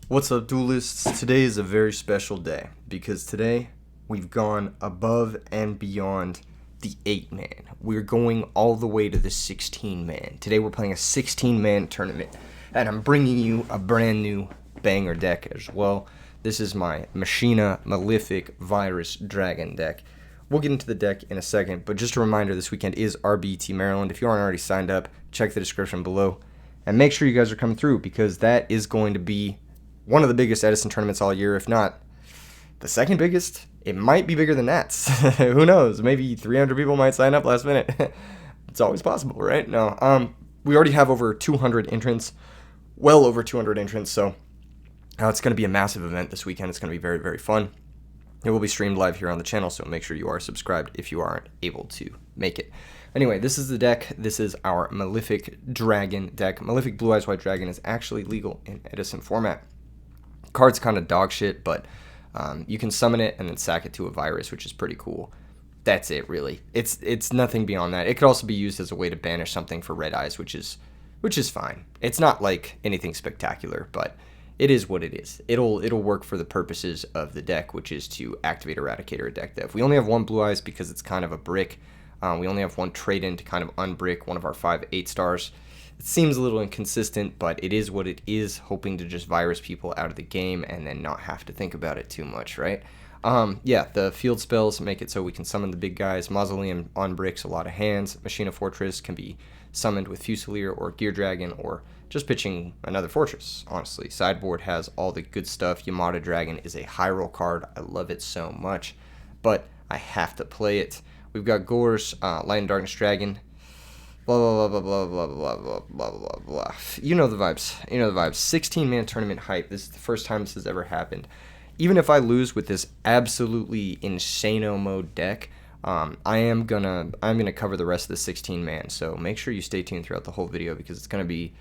What's up, duelists? Today is a very special day because today we've gone above and beyond the 8-man. We're going all the way to the 16-man. Today we're playing a 16-man tournament, and I'm bringing you a brand new banger deck as well. This is my Machina Malefic Virus Dragon deck. We'll get into the deck in a second, but just a reminder, this weekend is RBET Maryland. If you aren't already signed up, check the description below, and make sure you guys are coming through because that is going to be one of the biggest Edison tournaments all year, if not the second biggest. It might be bigger than Nats. Who knows? Maybe 300 people might sign up last minute. It's always possible, right? No. We already have over 200 entrants, well over 200 entrants, so it's going to be a massive event this weekend. It's going to be very, very fun. It will be streamed live here on the channel, so make sure you are subscribed if you aren't able to make it. Anyway, this is the deck. This is our Malefic Dragon deck. Malefic Blue Eyes White Dragon is actually legal in Edison format. Card's kind of dog shit, but you can summon it and then sack it to a virus, which is pretty cool. That's it, really. It's nothing beyond that. It could also be used as a way to banish something for red eyes, which is fine. It's not like anything spectacular, but it is what it is. It'll work for the purposes of the deck, which is to activate Eradicator or deck dev. We only have one Blue Eyes because it's kind of a brick. We only have one trade-in to kind of unbrick one of our 5 8-stars. It seems a little inconsistent, but it is what it is, hoping to just virus people out of the game and then not have to think about it too much, right? Yeah, the field spells make it so we can summon the big guys. Mausoleum unbricks a lot of hands. Machina Fortress can be summoned with Fusilier or Gear Dragon or just pitching another fortress, honestly. Sideboard has all the good stuff. Yamada Dragon is a high roll card. I love it so much, but I have to play it. We've got Gore's Light and Darkness Dragon. Blah, blah, blah, blah, blah, blah, blah, blah, blah, blah. You know the vibes. 16-man tournament hype. This is the first time this has ever happened. Even if I lose with this absolutely insano mode deck, I'm gonna cover the rest of the 16-man. So make sure you stay tuned throughout the whole video because it's gonna be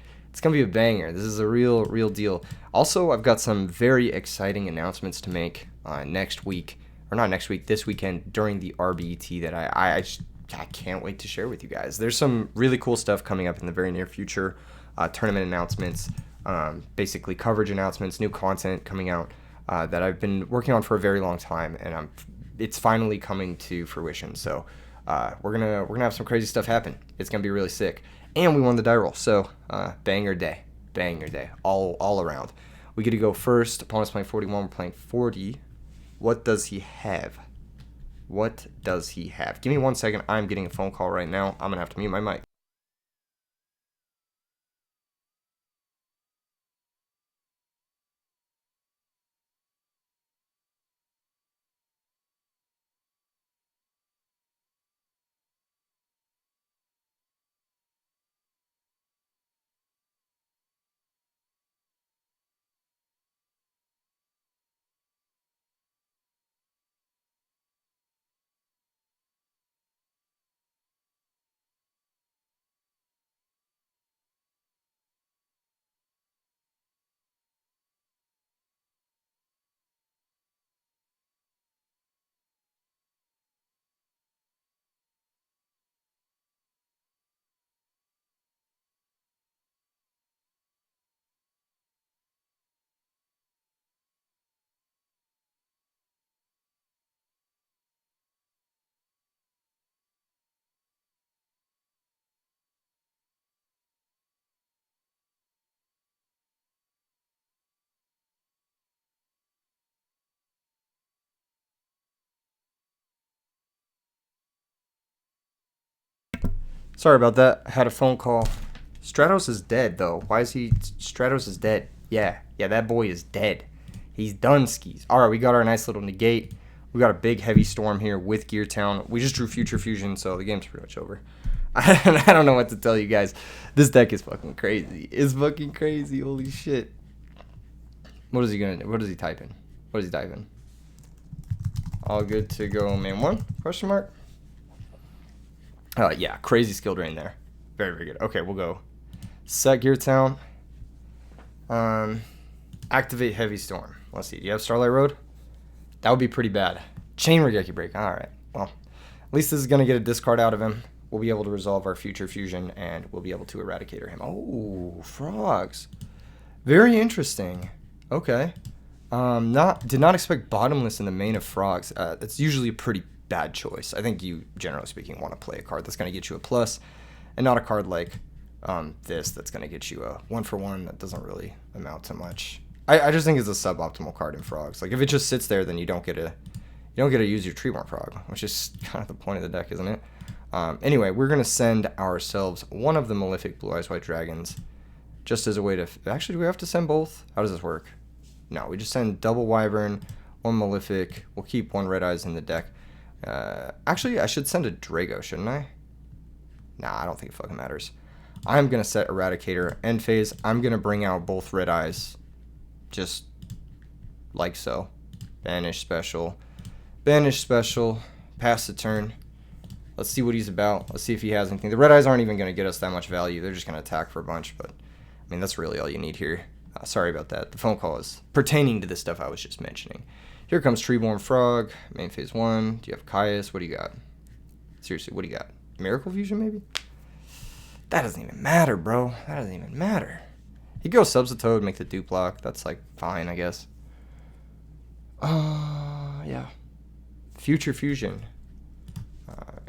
a banger. This is a real deal. Also, I've got some very exciting announcements to make next week, or not next week, this weekend during the RBET that I can't wait to share with you guys. There's some really cool stuff coming up in the very near future. Tournament announcements, basically coverage announcements, new content coming out that I've been working on for a very long time, and it's finally coming to fruition. So we're gonna have some crazy stuff happen. It's gonna be really sick. And we won the die roll, so banger day, all around. We get to go first. Opponent's playing 41. We're playing 40. What does he have? What does he have? Give me 1 second. I'm getting a phone call right now. I'm going to have to mute my mic. Sorry about that. I had a phone call. Stratos is dead, though. Why is he... Stratos is dead. Yeah, that boy is dead. He's done skis. All right, we got our nice little negate. We got a big heavy storm here with Gear Town. We just drew Future Fusion, so the game's pretty much over. I don't know what to tell you guys. This deck is fucking crazy. It's fucking crazy. Holy shit. What is he gonna do? What is he typing? What is he typing? All good to go, man. 1? Question mark? Yeah, crazy skill drain there. Very, very good. Okay, we'll go. Set Gear Town. Activate Heavy Storm. Let's see. Do you have Starlight Road? That would be pretty bad. Chain Regeki Break. All right. Well, at least this is going to get a discard out of him. We'll be able to resolve our Future Fusion, and we'll be able to Eradicator him. Oh, frogs. Very interesting. Okay. Did not expect bottomless in the main of frogs. It's usually a pretty bad choice. I think you, generally speaking, want to play a card that's going to get you a plus, and not a card like this that's going to get you a 1-for-1 that doesn't really amount to much. I just think it's a suboptimal card in frogs. Like if it just sits there, then you don't get to use your Treeborn Frog, which is kind of the point of the deck, isn't it? Anyway, we're going to send ourselves one of the Malefic Blue Eyes White Dragons just as a way to... Actually, do we have to send both? How does this work? No, we just send double Wyvern, one Malefic. We'll keep one Red Eyes in the deck. Actually, I should send a Drago, shouldn't I? Nah, I don't think it fucking matters. I'm going to set Eradicator. End phase, I'm going to bring out both Red Eyes. Just like so. Banish special. Banish special. Pass the turn. Let's see what he's about. Let's see if he has anything. The Red Eyes aren't even going to get us that much value. They're just going to attack for a bunch, but I mean, that's really all you need here. Sorry about that. The phone call is pertaining to the stuff I was just mentioning. Here comes Treeborn Frog, main phase 1. Do you have Caius? What do you got? Seriously, what do you got? Miracle Fusion, maybe? That doesn't even matter, bro. That doesn't even matter. He goes Substitute, make the dupe block. That's, like, fine, I guess. Yeah. Future Fusion.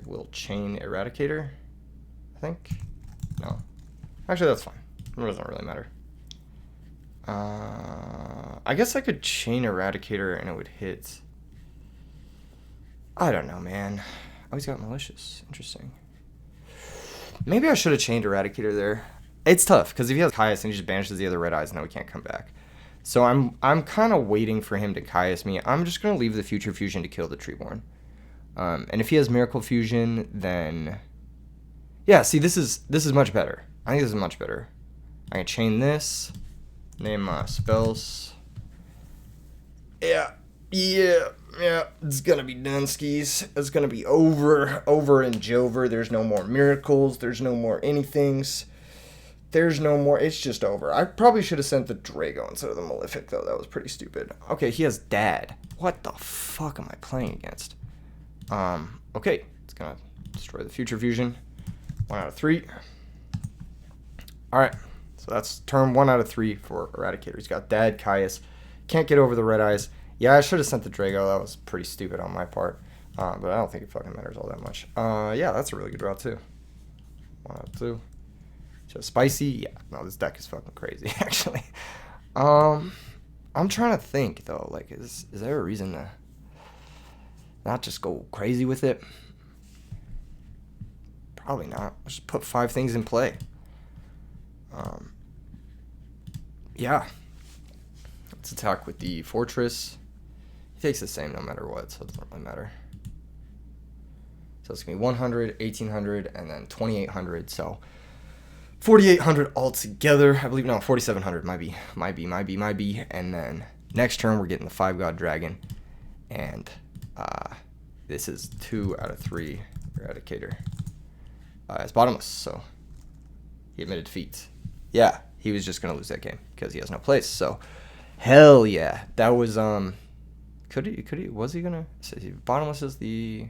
Will chain Eradicator, I think. No. Actually, that's fine. It doesn't really matter. I guess I could chain Eradicator and it would hit. I don't know, man. Oh, he's got Malicious. Interesting. Maybe I should have chained Eradicator there. It's tough, because if he has Caius and he just banishes the other Red Eyes, now we can't come back. So I'm kind of waiting for him to Caius me. I'm just going to leave the Future Fusion to kill the Treeborn. And if he has Miracle Fusion, then... Yeah, see, this is much better. I think this is much better. I can chain this. Name spells. Yeah. It's going to be done, skis. It's going to be over and Jover. There's no more miracles. There's no more anythings. There's no more. It's just over. I probably should have sent the Drago instead of the Malefic, though. That was pretty stupid. Okay, he has Dad. What the fuck am I playing against? Okay. It's going to destroy the Future Fusion. 1 out of 3. Alright. So that's turn 1 out of 3 for Eradicator. He's got Dad, Caius. Can't get over the Red Eyes. Yeah, I should have sent the Drago. That was pretty stupid on my part. But I don't think it fucking matters all that much. Yeah, that's a really good route, too. 1 out of 2. So spicy? Yeah. No, this deck is fucking crazy, actually. I'm trying to think, though. Like, is there a reason to not just go crazy with it? Probably not. Let's just put 5 things in play. Yeah. Let's attack with the Fortress. He takes the same no matter what, so it doesn't really matter. So it's going to be 100, 1800, and then 2800, so 4800 altogether. I believe, no, 4700 might be. And then next turn, we're getting the 5-God Dragon. And this is 2 out of 3 Eradicator. It's bottomless, so he admitted defeat. Yeah, he was just gonna lose that game because he has no place. So, hell yeah, that was Could he? Was he gonna? So bottomless is the.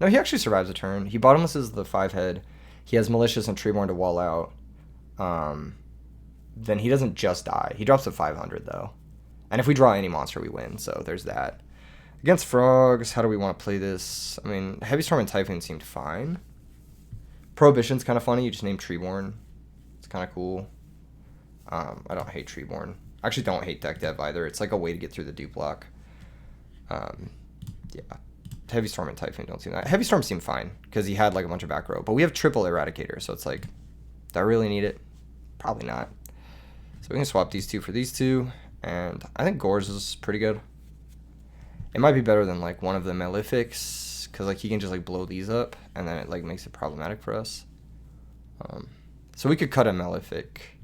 No, he actually survives a turn. He bottomlesses the 5-head. He has Malicious and Treeborn to wall out. Then he doesn't just die. He drops to 500 though, and if we draw any monster, we win. So there's that. Against frogs, how do we want to play this? I mean, Heavy Storm and Typhoon seemed fine. Prohibition's kind of funny. You just name Treeborn. It's kind of cool. I don't hate Treeborn. I actually don't hate Deck Dev either. It's like a way to get through the dupe block. Yeah. Heavy Storm and Typhoon don't seem that. Heavy Storm seemed fine because he had like a bunch of back row. But we have triple Eradicator, so it's like, do I really need it? Probably not. So we can swap these 2 for these 2. And I think Gore's is pretty good. It might be better than like one of the Malefics. Because like he can just like blow these up. And then it like makes it problematic for us. So we could cut a Malefic.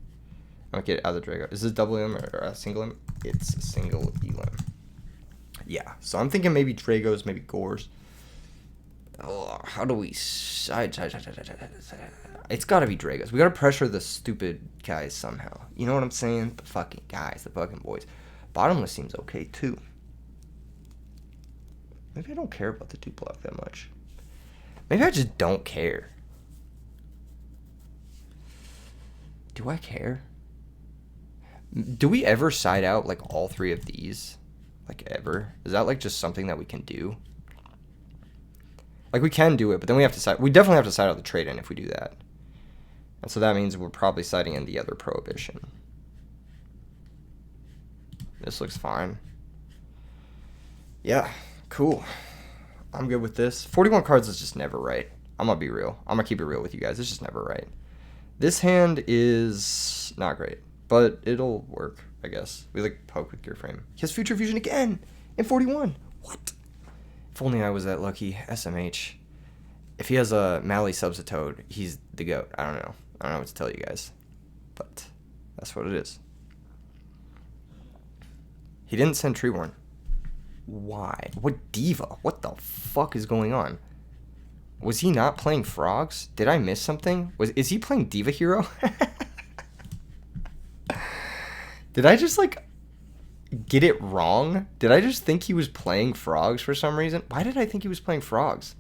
Okay, other Drago. Is this double elim or a single elim? It's a single elim. Yeah, so I'm thinking maybe Dragos, maybe Gores. Oh, how do we It's gotta be Dragos. We gotta pressure the stupid guys somehow. You know what I'm saying? The fucking guys, the fucking boys. Bottomless seems okay too. Maybe I don't care about the dupe block that much. Maybe I just don't care. Do I care? Do we ever side out like all 3 of these? Like ever? Is that like just something that we can do? Like we can do it, but then we have to side. We definitely have to side out the trade-in if we do that. And so that means we're probably siding in the other prohibition. This looks fine. Yeah, cool. I'm good with this. 41 cards is just never right. I'm going to be real. I'm going to keep it real with you guys. It's just never right. This hand is not great, but it'll work, I guess. We like poke with Gear Frame. He has Future Fusion again in 41. What? If only I was that lucky. SMH. If he has a Mally Substitute, he's the GOAT. I don't know. I don't know what to tell you guys. But that's what it is. He didn't send Treeborn. Why? What diva? What the fuck is going on? Was he not playing frogs? Did I miss something? Is he playing Diva Hero? Did I just like get it wrong? Did I just think he was playing frogs for some reason? Why did I think he was playing frogs?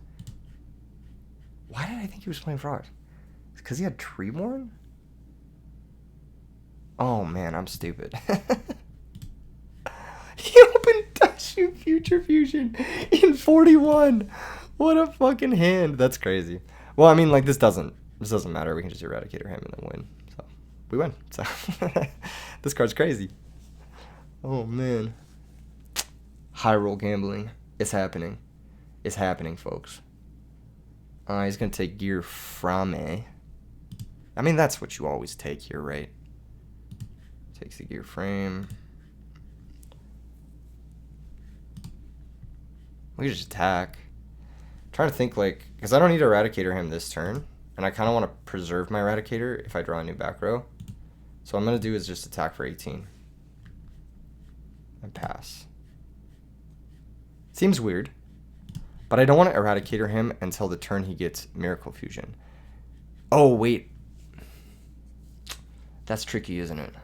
Why did I think he was playing frogs? Because he had Treeborn? Oh man, I'm stupid. He opened Dashu Future Fusion in 41. What a fucking hand. That's crazy. Well, I mean, like, this doesn't matter. We can just Eradicator him and then win. So, we win. So, this card's crazy. Oh, man. High roll gambling. It's happening. It's happening, folks. He's going to take Gear Frame. I mean, that's what you always take here, right? Takes the Gear Frame. We could just attack. I'm trying to think, like, because I don't need to Eradicator him this turn, and I kind of want to preserve my Eradicator if I draw a new back row. So what I'm going to do is just attack for 18. And pass. Seems weird, but I don't want to Eradicator him until the turn he gets Miracle Fusion. Oh, wait. That's tricky, isn't it?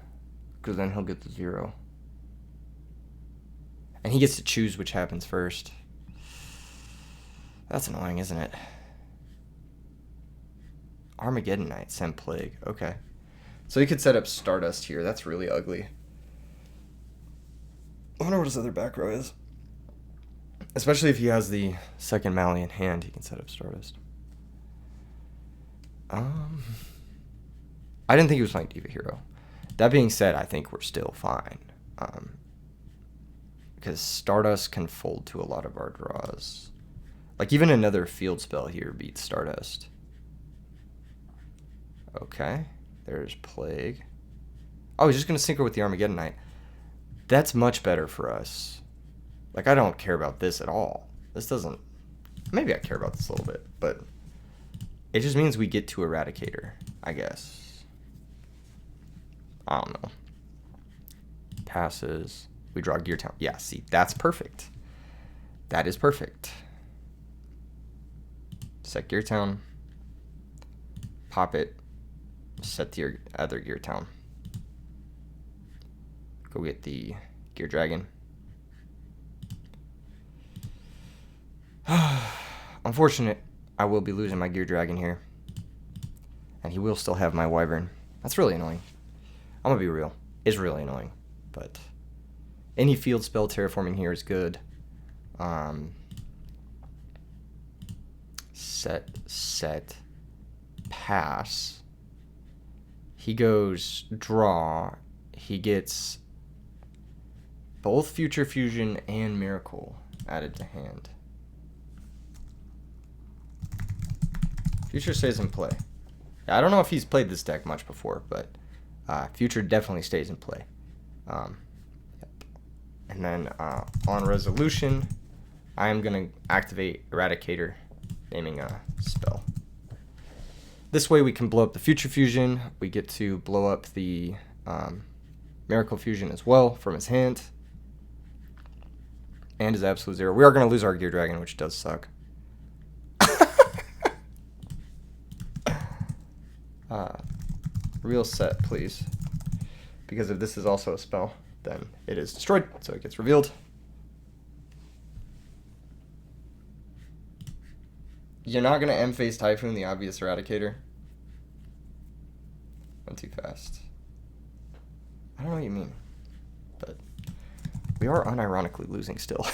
Because then he'll get the 0. And he gets to choose which happens first. That's annoying, isn't it? Armageddon Knight, send Plague. Okay. So he could set up Stardust here. That's really ugly. I wonder what his other back row is. Especially if he has the second Mally in hand, he can set up Stardust. I didn't think he was playing Diva Hero. That being said, I think we're still fine. Because Stardust can fold to a lot of our draws. Like, even another field spell here beats Stardust. Okay. There's Plague. Oh, he's just going to synchro with the Armageddon Knight. That's much better for us. Like, I don't care about this at all. This doesn't... Maybe I care about this a little bit, but... It just means we get to Eradicator, I guess. I don't know. Passes. We draw Gear Town. Yeah, see, that's perfect. That is perfect. Set Gear Town. Pop it. Set the other Gear Town. Go get the Gear Dragon. Unfortunate, I will be losing my Gear Dragon here. And he will still have my Wyvern. That's really annoying. I'm gonna be real. It's really annoying. But any field spell terraforming here is good. Set, pass. He goes draw. He gets both Future Fusion and Miracle added to hand. Future stays in play. I don't know if he's played this deck much before, but Future definitely stays in play. Yep. And then on resolution, I am going to activate Eradicator, naming a spell. This way we can blow up the Future Fusion. We get to blow up the Miracle Fusion as well from his hand. And his Absolute Zero. We are going to lose our Gear Dragon, which does suck. Real set, please. Because if this is also a spell, then it is destroyed, so it gets revealed. You're not going to M-Phase Typhoon the obvious Eradicator? Went too fast. I don't know what you mean. But we are unironically losing still.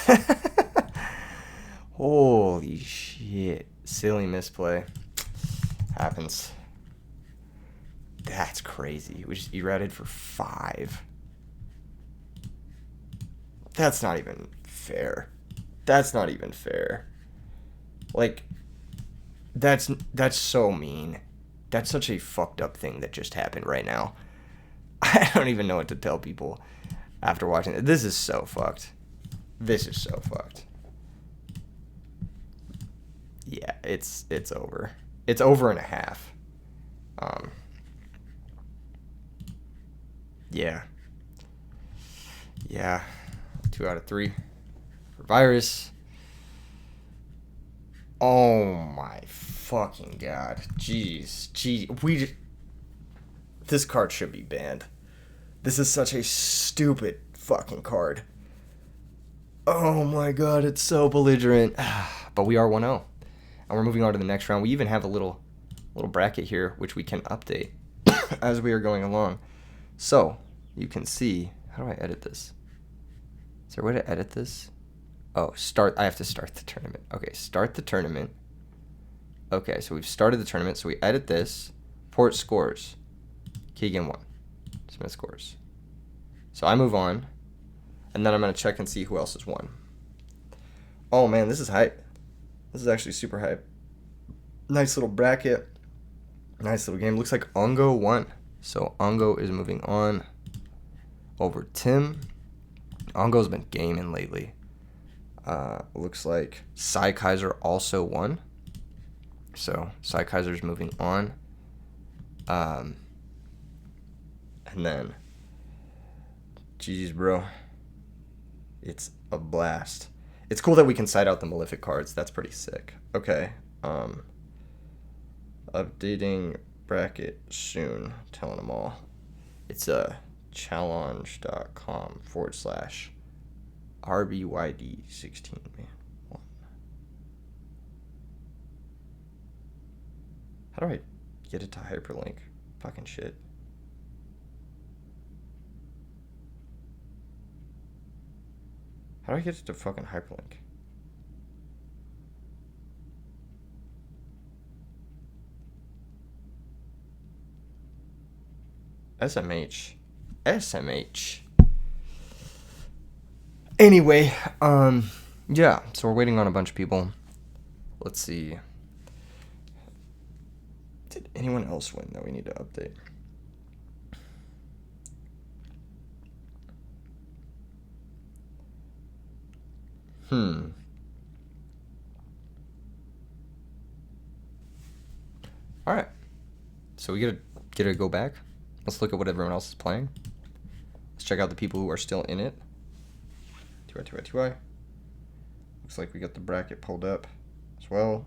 Holy shit. Silly misplay. Happens. That's crazy. We just errated for 5. That's not even fair. That's not even fair. Like, that's so mean. That's such a fucked up thing that just happened right now. I don't even know what to tell people after watching it. This is so fucked. This is so fucked. Yeah, it's over. It's over in a half. Yeah. Yeah. 2 out of 3 for virus. Oh my fucking god. Jeez. This card should be banned. This is such a stupid fucking card. Oh my god, it's so belligerent. But we are 1-0. And we're moving on to the next round. We even have a little bracket here, which we can update as we are going along. So, you can see, how do I edit this? Is there a way to edit this? Oh, I have to start the tournament. Okay, start the tournament. Okay, so we've started the tournament. So we edit this. Port scores. Keegan won. Smith scores. So I move on. And then I'm going to check and see who else has won. Oh, man, this is hype. This is actually super hype. Nice little bracket. Nice little game. Looks like Ongo won. So Ongo is moving on over Tim. Ongo's been gaming lately. Looks like Cy Kaiser also won. So Cy Kaiser's moving on. And then, GG's, bro. It's a blast. It's cool that we can side out the Malefic cards. That's pretty sick. Okay. Updating bracket soon. Telling them all. It's challenge.com/RBYD16, man. How do I get it to hyperlink? Fucking shit. How do I get it to fucking hyperlink? SMH. Anyway, yeah, so we're waiting on a bunch of people. Let's see. Did anyone else win that we need to update? Alright. So we get to go back. Let's look at what everyone else is playing. Let's check out the people who are still in it. TY. Looks like we got the bracket pulled up as well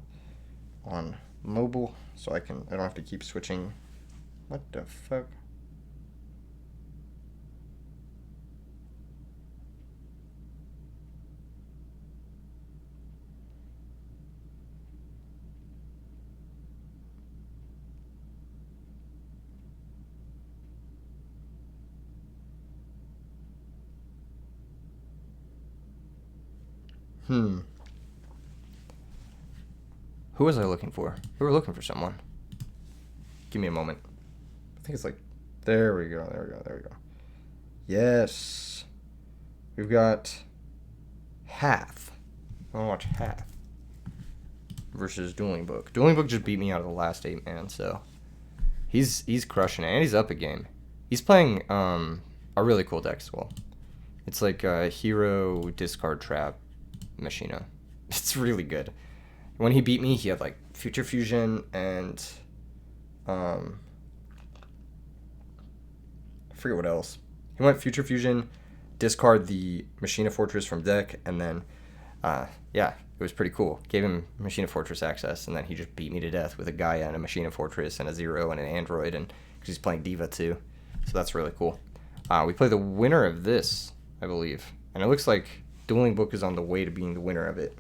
on mobile, so I don't have to keep switching. What the fuck? Who was I looking for? We were looking for someone. Give me a moment. I think it's like, there we go. Yes. We've got Half. I want to watch Half versus Dueling Book. Dueling Book just beat me out of the last 8, man, so he's crushing it, and he's up a game. He's playing a really cool deck as well. It's like a Hero Discard Trap Machina. It's really good. When he beat me, he had like Future Fusion and I forget what else. He went Future Fusion, discard the Machina Fortress from deck, and then yeah, it was pretty cool. Gave him Machina Fortress access, and then he just beat me to death with a Gaia and a Machina Fortress and a Zero and an Android, and because he's playing Diva too, so that's really cool. We play the winner of this, I believe, and it looks like Dueling Book is on the way to being the winner of it.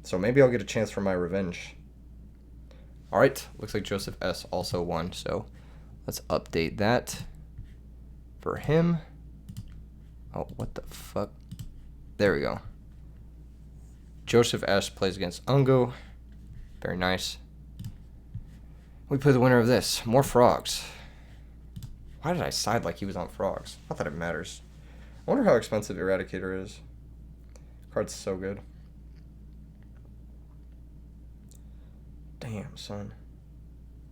So maybe I'll get a chance for my revenge. Alright, looks like Joseph S. also won, so let's update that. for him. Oh, what the fuck? There we go. Joseph S. plays against Ungo. Very nice. We play the winner of this. More frogs. Why did I side like he was on frogs? Not that it matters. I wonder how expensive Eradicator is. Card's so good. Damn, son.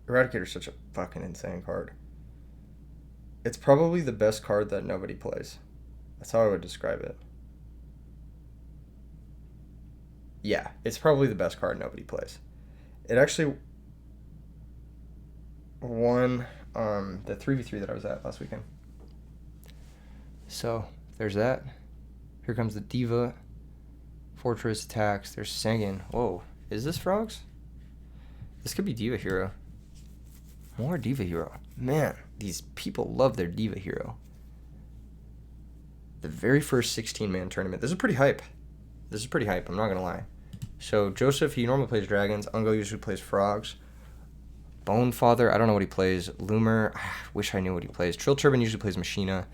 Eradicator's such a fucking insane card. It's probably the best card that nobody plays. That's how I would describe it. Yeah, it's probably the best card nobody plays. It actually won the 3v3 that I was at last weekend. So, there's that. Here comes the Diva. Fortress attacks. There's Sengin. Whoa, is this frogs? This could be Diva Hero. More Diva Hero. Man, these people love their Diva Hero. The very first 16-man tournament. This is pretty hype. I'm not going to lie. So, Joseph, he normally plays dragons. Ungo usually plays frogs. Bonefather, I don't know what he plays. Loomer, wish I knew what he plays. Trill Turbine usually plays Machina.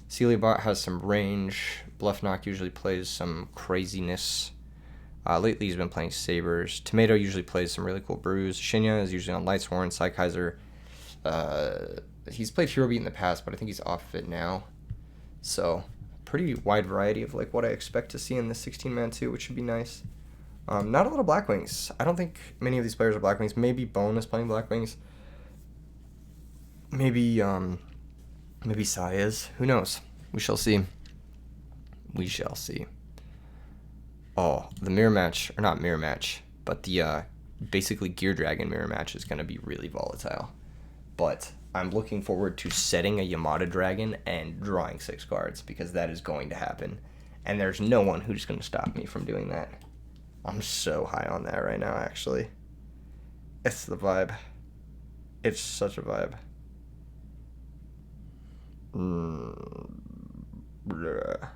Celiabot has some range. Bluffknock usually plays some craziness. Lately he's been playing Sabers. Tomato usually plays some really cool brews. Shinya is usually on Lightshorn. Psykaiser, he's played Hero Beat in the past, but I think he's off of it now. So, pretty wide variety of like what I expect to see in the 16-man too, which should be nice. Not a lot of Blackwings. I don't think many of these players are Blackwings. Maybe Bone is playing Blackwings. Maybe Sai is. Who knows? We shall see. Oh, the mirror match, or not mirror match, but the basically Gear Dragon mirror match is going to be really volatile. But I'm looking forward to setting a Yamada Dragon and drawing 6 cards, because that is going to happen. And there's no one who's going to stop me from doing that. I'm so high on that right now, actually. It's the vibe. It's such a vibe. Bruh.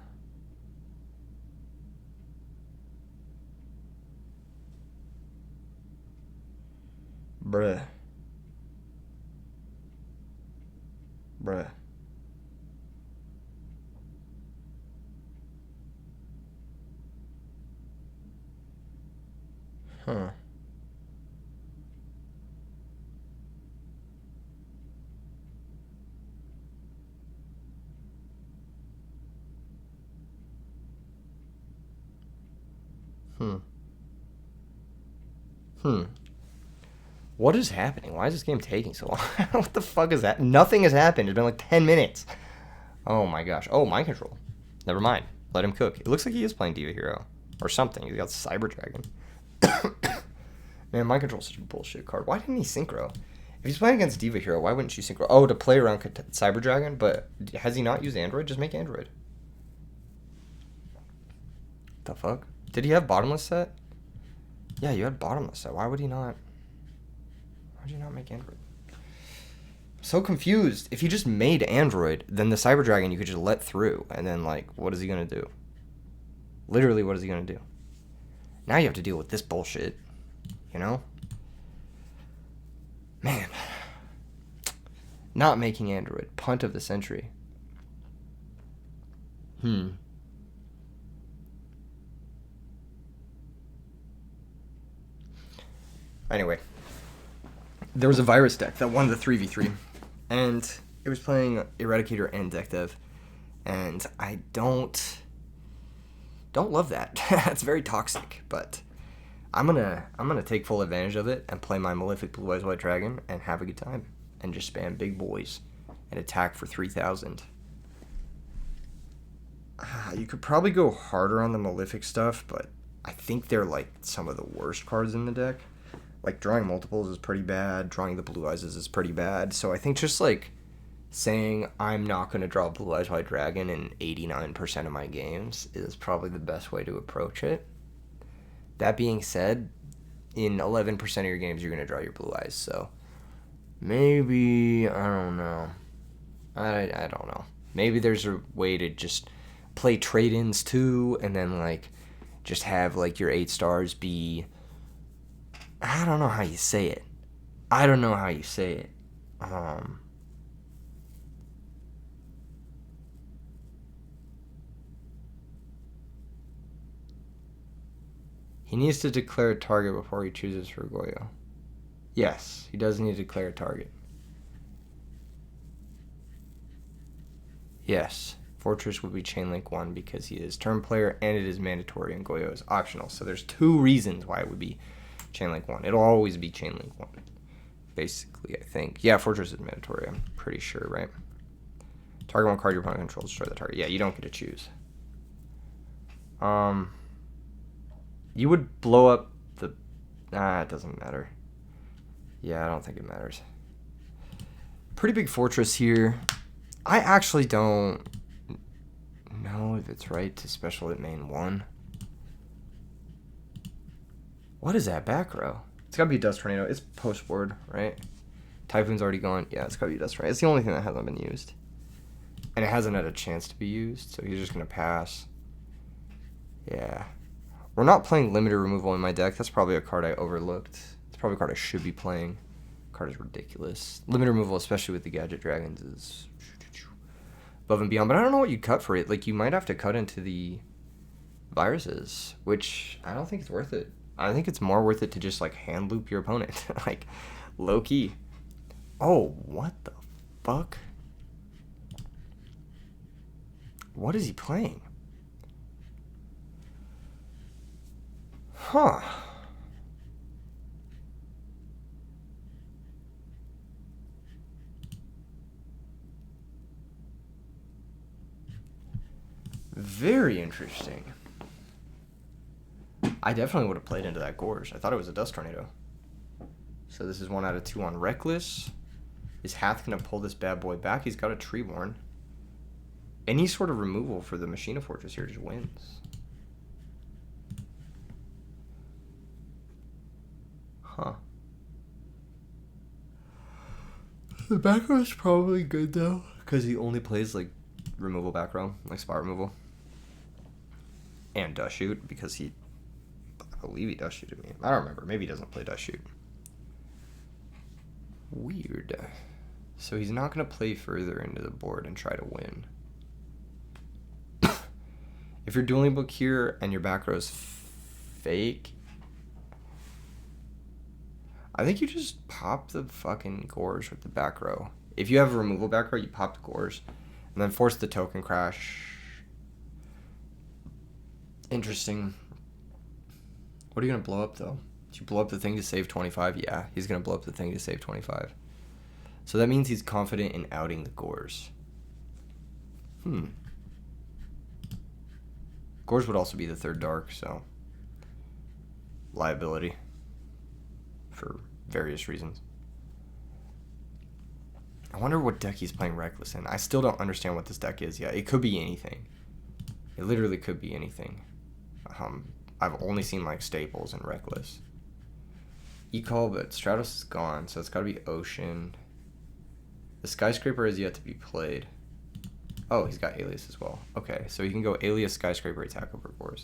Huh. What is happening? Why is this game taking so long? What the fuck is that? Nothing has happened. It's been like 10 minutes. Oh my gosh. Oh, mind control. Never mind. Let him cook. It looks like he is playing Diva Hero. Or something. He's got Cyber Dragon. Man, mind control is such a bullshit card. Why didn't he synchro? If he's playing against Diva Hero, why wouldn't you synchro? Oh, to play around Cyber Dragon? But has he not used Android? Just make Android. The fuck? Did he have bottomless set? Yeah, you had bottomless set. Why would he not? Why would you not make Android? So confused. If he just made Android, then the Cyber Dragon you could just let through. And then, like, what is he going to do? Literally, what is he going to do? Now you have to deal with this bullshit. You know? Man. Not making Android. Punt of the century. Anyway. There was a virus deck that won the 3v3. And it was playing Eradicator and Deck Dev. And I don't love that. It's very toxic, but I'm gonna take full advantage of it and play my Malefic Blue Eyes White Dragon and have a good time and just spam big boys and attack for 3,000. You could probably go harder on the Malefic stuff, but I think they're like some of the worst cards in the deck. Like drawing multiples is pretty bad, drawing the Blue Eyes is pretty bad. So I think just like saying I'm not going to draw Blue Eyes White Dragon in 89% of my games is probably the best way to approach it. That being said, in 11% of your games, you're going to draw your Blue Eyes. So maybe, I don't know. I don't know. Maybe there's a way to just play trade-ins too, and then like just have like your 8 stars be, I don't know how you say it. needs to declare a target before he chooses for yugioh. Yes, he does need to declare a target. Yes, Fortress would be Chainlink 1 because he is turn player and it is mandatory and yugioh is optional. So there's 2 reasons why it would be Chainlink 1. It'll always be Chainlink 1. Basically, I think. Yeah, Fortress is mandatory, I'm pretty sure, right? Target 1 card your opponent controls, destroy the target. Yeah, you don't get to choose. You would blow up the... it doesn't matter. Yeah, I don't think it matters. Pretty big Fortress here. I actually don't know if it's right to special hit main 1. What is that back row? It's gotta be Dust Tornado. It's post-board, right? Typhoon's already gone. Yeah, it's gotta be Dust Tornado. It's the only thing that hasn't been used. And it hasn't had a chance to be used, so he's just gonna pass. Yeah. We're not playing Limited Removal in my deck. That's probably a card I overlooked. It's probably a card I should be playing. The card is ridiculous. Limited Removal, especially with the Gadget Dragons, is above and beyond. But I don't know what you'd cut for it. Like, you might have to cut into the viruses, which I don't think it's worth it. I think it's more worth it to just, like, hand loop your opponent. Like, low key. Oh, what the fuck? What is he playing? Huh. Very interesting. I definitely would have played into that Gorge. I thought it was a Dust Tornado. So this is 1 out of 2 on Reckless. Is Hath going to pull this bad boy back? He's got a Treeborn. Any sort of removal for the Machina Fortress here just wins. Huh. The back row is probably good though, because he only plays like removal back row, like spot removal. And Dust Shoot, because he, I believe he Dust Shooted me. I don't remember. Maybe he doesn't play Dust Shoot. Weird. So he's not going to play further into the board and try to win. If you're dueling book here and your back row is fake, I think you just pop the fucking Gorge with the back row. If you have a removal back row, you pop the Gorge and then force the token crash. Interesting. What are you going to blow up, though? Did you blow up the thing to save 25? Yeah, he's going to blow up the thing to save 25. So that means he's confident in outing the Gorge. Gorge would also be the 3rd dark, so liability for various reasons. I wonder what deck he's playing Reckless in. I still don't understand what this deck is yet. It could be anything. It literally could be anything. I've only seen like Staples and Reckless. E-Call, but Stratos is gone, so it's got to be Ocean. The Skyscraper is yet to be played. Oh, he's got Alias as well. Okay, so he can go Alias, Skyscraper, attack over Gorge.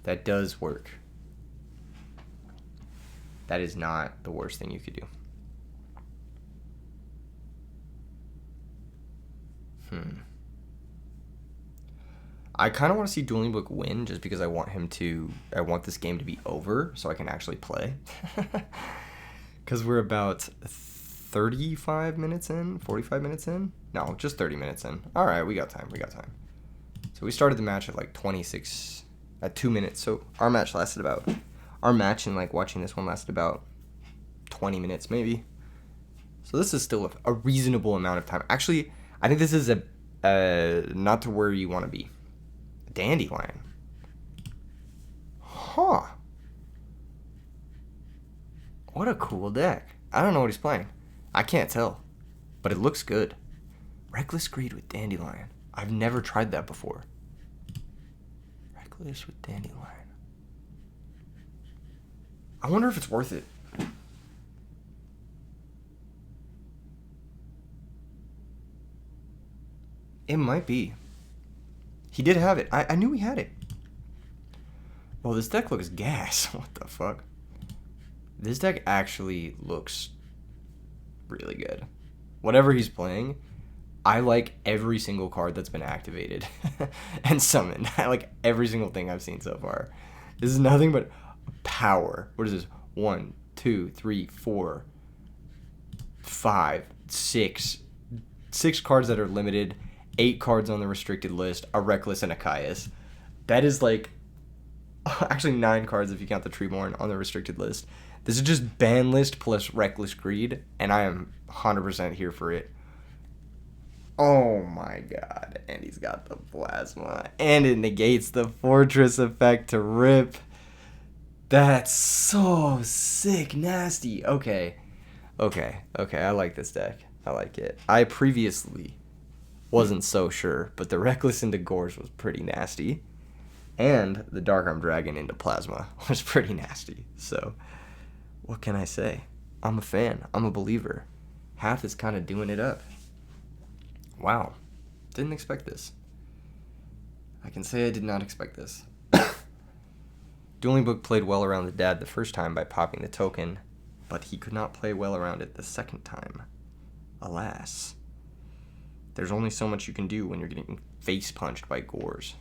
That does work. That is not the worst thing you could do. I kind of want to see Dueling Book win just because I want this game to be over so I can actually play. Because we're about 35 minutes in, 45 minutes in? No, just 30 minutes in. All right, we got time. So we started the match at like 26, at 2 minutes. So our match and like watching this one lasted about 20 minutes maybe. So this is still a reasonable amount of time. Actually, I think this is not to where you want to be. Dandelion. Huh. What a cool deck. I don't know what he's playing. I can't tell. But it looks good. Reckless Greed with Dandelion. I've never tried that before. Reckless with Dandelion. I wonder if it's worth it. It might be. He did have it. I knew he had it. Well, this deck looks gas. What the fuck? This deck actually looks really good. Whatever he's playing, I like every single card that's been activated and summoned. I like every single thing I've seen so far. This is nothing but... power. What is this? 1, 2, 3, 4, 5, 6. 6 cards that are limited, 8 cards on the restricted list, a Reckless and a Caius. That is like, actually 9 cards if you count the Treeborn on the restricted list. This is just ban list plus Reckless Greed, and I am 100% here for it. Oh my god. And he's got the Plasma. And it negates the Fortress effect to rip. That's so sick nasty. Okay. I like this deck. I like it. I previously wasn't so sure, but the Reckless into Gorge was pretty nasty. And the Dark Arm Dragon into Plasma was pretty nasty. So, what can I say? I'm a fan. I'm a believer. Hath is kind of doing it up. Wow. Didn't expect this. I can say I did not expect this. Dueling Book played well around the dad the first time by popping the token, but he could not play well around it the second time. Alas. There's only so much you can do when you're getting face punched by Gores.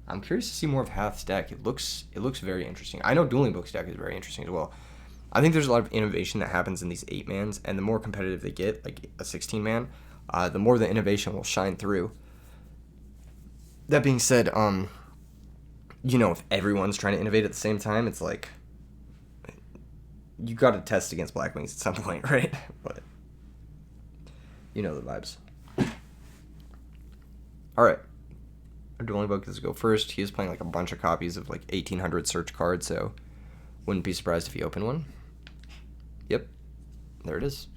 I'm curious to see more of Hath's deck. It looks very interesting. I know Dueling Book's deck is very interesting as well. I think there's a lot of innovation that happens in these 8-mans, and the more competitive they get, like a 16-man, the more the innovation will shine through. That being said, if everyone's trying to innovate at the same time, it's like, you got to test against Black Wings at some point, right? But, you know the vibes. Alright. Our Dueling Book does go first. He is playing like a bunch of copies of like 1800 search cards, so wouldn't be surprised if he opened one. Yep. There it is.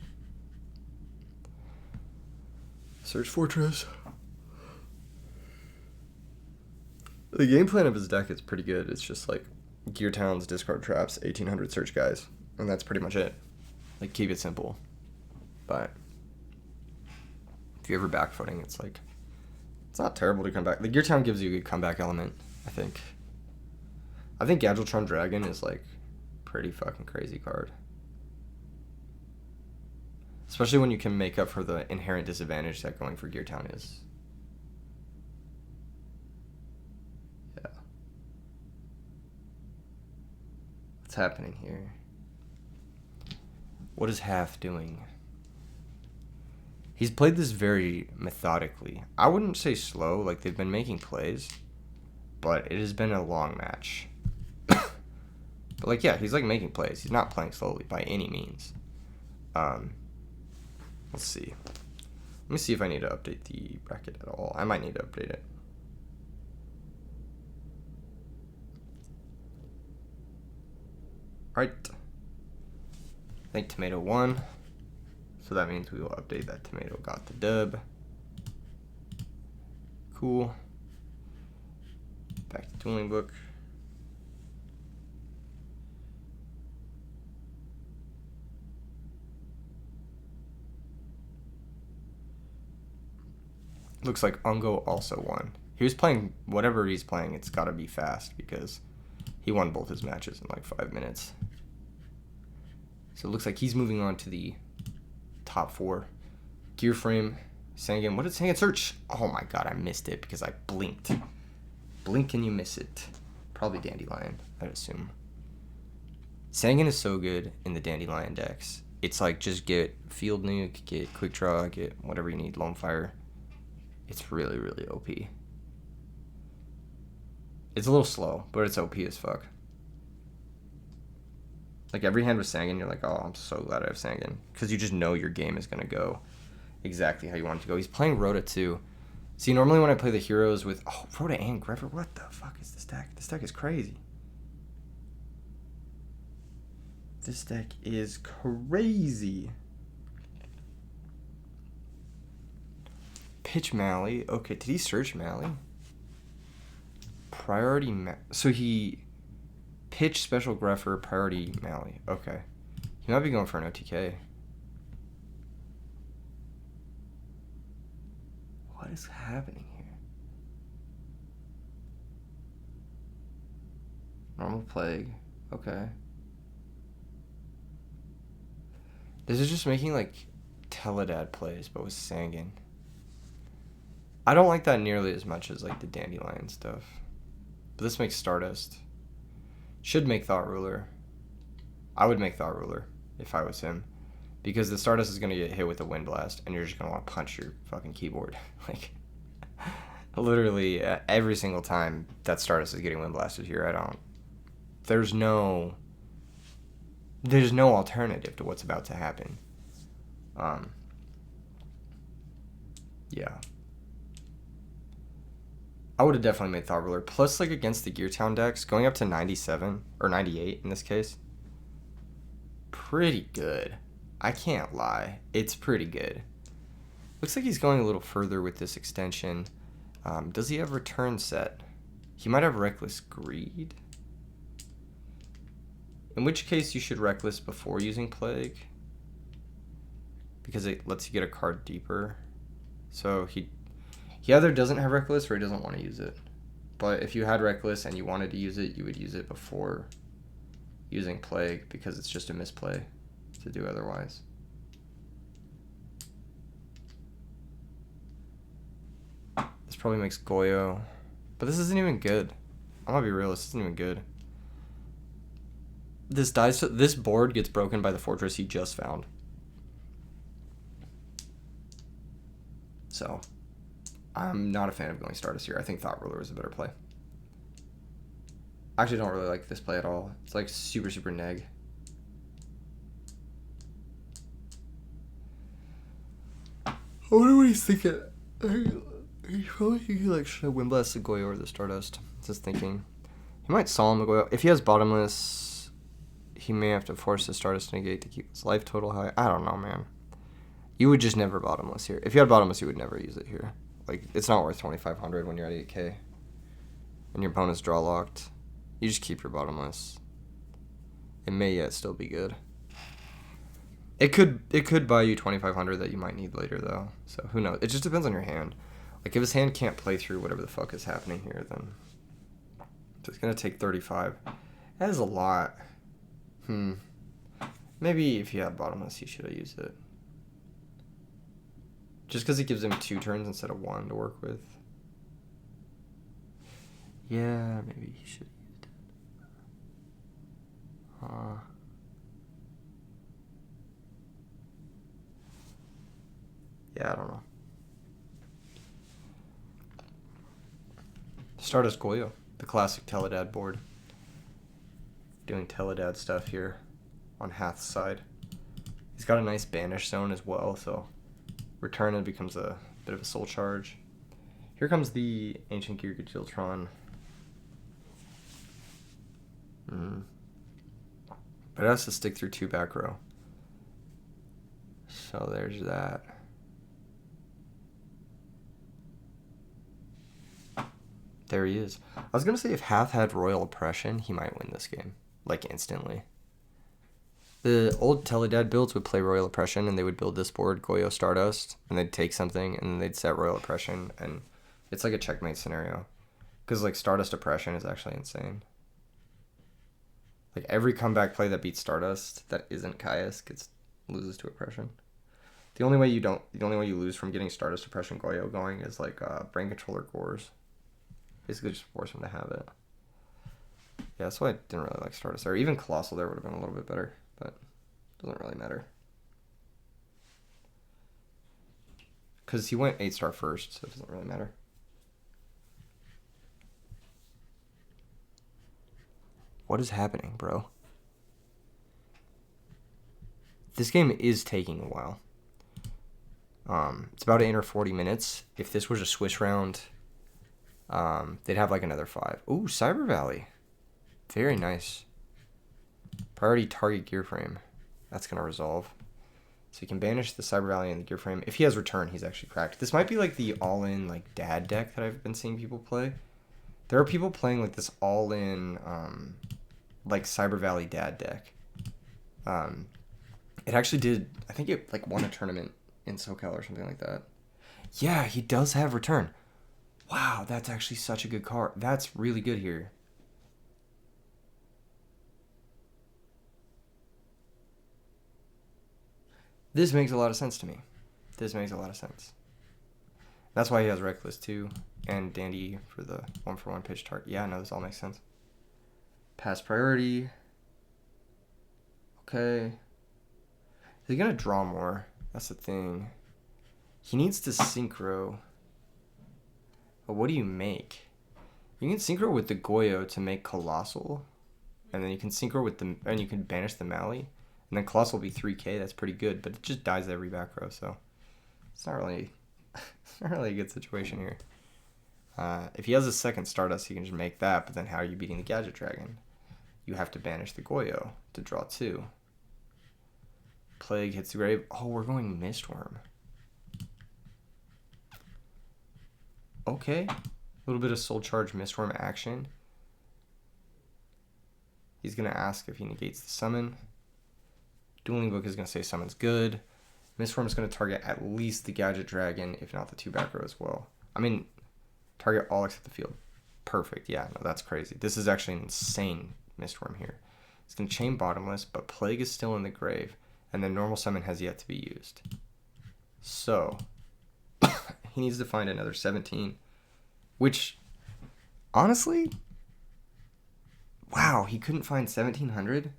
Search Fortress. The game plan of his deck is pretty good. It's just like Gear Towns, discard traps, 1800 search guys. And that's pretty much it. Like, keep it simple. But if you're ever backfooting, it's like, it's not terrible to come back. The Gear Town gives you a good comeback element, I think. I think Gadgetron Dragon is like pretty fucking crazy card. Especially when you can make up for the inherent disadvantage that going for Gear Town is. Yeah. What's happening here? What is Hath doing? He's played this very methodically. I wouldn't say slow, like they've been making plays, but it has been a long match. But like, yeah, he's like making plays. He's not playing slowly by any means. Let's see. Let me see if I need to update the bracket at all. I might need to update it. Alright. I think Tomato won. So that means we will update that Tomato got the dub. Cool. Back to Dueling Book. Looks like Ungo also won. He was playing whatever he's playing. It's got to be fast because he won both his matches in like 5 minutes. So it looks like he's moving on to the top 4. Gear Frame, Sangan. What did Sangan search? Oh my god, I missed it because I blinked. Blink and you miss it. Probably Dandelion, I'd assume. Sangan is so good in the Dandelion decks. It's like just get Field Nuke, get Quick Draw, get whatever you need, Lone Fire. It's really, really OP. It's a little slow, but it's OP as fuck. Like, every hand with Sangan, you're like, oh, I'm so glad I have Sangan. Because you just know your game is going to go exactly how you want it to go. He's playing Rhoda, too. See, normally when I play the heroes with... Oh, Rhoda and Grever, what the fuck is this deck? This deck is crazy. This deck is crazy. Pitch Mally. Okay, did he search Mally? Priority so he pitched Special Greffer, Priority Mally. Okay. He might be going for an OTK. What is happening here? Normal Plague. Okay. This is just making like Teledad plays, but with Sangan. I don't like that nearly as much as like the Dandelion stuff. But this makes Stardust. Should make Thought Ruler. I would make Thought Ruler if I was him. Because the Stardust is going to get hit with a Wind Blast, and you're just going to want to punch your fucking keyboard. Like, literally, every single time that Stardust is getting Wind Blasted here, there's no alternative to what's about to happen. Yeah. I would have definitely made Thought Ruler. Plus, like, against the Gear Town decks, going up to 97, or 98 in this case, pretty good. I can't lie. It's pretty good. Looks like he's going a little further with this extension. Does he have Return set? He might have Reckless Greed. In which case, you should Reckless before using Plague, because it lets you get a card deeper. So he either doesn't have Reckless or he doesn't want to use it. But if you had Reckless and you wanted to use it, you would use it before using Plague, because it's just a misplay to do otherwise. This probably makes Goyo, but this isn't even good. I'm gonna be real, this isn't even good. This board gets broken by the fortress he just found. So, I'm not a fan of going Stardust here. I think Thought Ruler is a better play. I actually don't really like this play at all. It's like super, super neg. I wonder what he's thinking. He's probably thinking, like, should I Wind Blast the Goyo or the Stardust? Just thinking. He might Solemn the Goyo. If he has Bottomless, he may have to force the Stardust to negate to keep his life total high. I don't know, man. You would just never Bottomless here. If you had Bottomless, you would never use it here. Like, it's not worth 2,500 when you're at 8k. And your opponent's draw locked. You just keep your Bottomless. It may yet still be good. It could buy you 2,500 that you might need later, though. So, who knows? It just depends on your hand. Like, if his hand can't play through whatever the fuck is happening here, then it's going to take 35. That is a lot. Maybe if you had Bottomless, you should have used it. Just because it gives him 2 turns instead of 1 to work with. Yeah, maybe he should have used it. Yeah, I don't know. Stardust Goyo, the classic Teledad board. Doing Teledad stuff here on Hath's side. He's got a nice banish zone as well, so return it becomes a bit of a soul charge. Here comes the Ancient Gear Gajiltron. But it has to stick through 2 back row. So there's that. There he is. I was going to say if Hath had Royal Oppression, he might win this game. Like, instantly. The old Teledad builds would play Royal Oppression, and they would build this board, Goyo Stardust, and they'd take something, and they'd set Royal Oppression, and it's like a checkmate scenario. Because, like, Stardust Oppression is actually insane. Like, every comeback play that beats Stardust that isn't Caius loses to Oppression. The only way you lose from getting Stardust Oppression Goyo going is, like, Brain Controller Gores. Basically just force him to have it. Yeah, that's why I didn't really like Stardust there. Even Colossal there would have been a little bit better, but it doesn't really matter. Because he went 8-star first, so it doesn't really matter. What is happening, bro? This game is taking a while. It's about to enter 40 minutes. If this was a Swiss round, they'd have like another 5. Ooh, Cyber Valley. Very nice. Priority target gear frame. That's going to resolve. So you can banish the Cyber Valley and the gear frame. If he has return, he's actually cracked. This might be like the all-in like dad deck that I've been seeing people play. There are people playing like this all-in like Cyber Valley dad deck. It actually did, I think it like won a tournament in SoCal or something like that. Yeah, he does have return. Wow, that's actually such a good card. That's really good here. This makes a lot of sense to me. This makes a lot of sense. That's why he has Reckless too, and Dandy for the 1-for-1 pitch target. Yeah, no, this all makes sense. Pass priority. Okay. Is he gonna draw more? That's the thing. He needs to synchro. But what do you make? You can synchro with the Goyo to make Colossal. And then you can synchro with the... And you can banish the Mali. And then Colossal will be 3k. That's pretty good. But it just dies every back row, so... It's not really... It's not really a good situation here. If he has a second Stardust, he can just make that. But then how are you beating the Gadget Dragon? You have to banish the Goyo to draw 2. Plague hits the grave. Oh, we're going Mistworm. Okay. A little bit of Soul Charge Mistworm action. He's going to ask if he negates the summon. Dueling Book is going to say summon's good. Mistworm is going to target at least the Gadget Dragon, if not the 2 back row as well. I mean, target all except the field. Perfect. Yeah, no, that's crazy. This is actually an insane Mistworm here. It's going to chain Bottomless, but Plague is still in the grave, and then Normal Summon has yet to be used. So, he needs to find another 17, which, honestly, wow, he couldn't find 1700?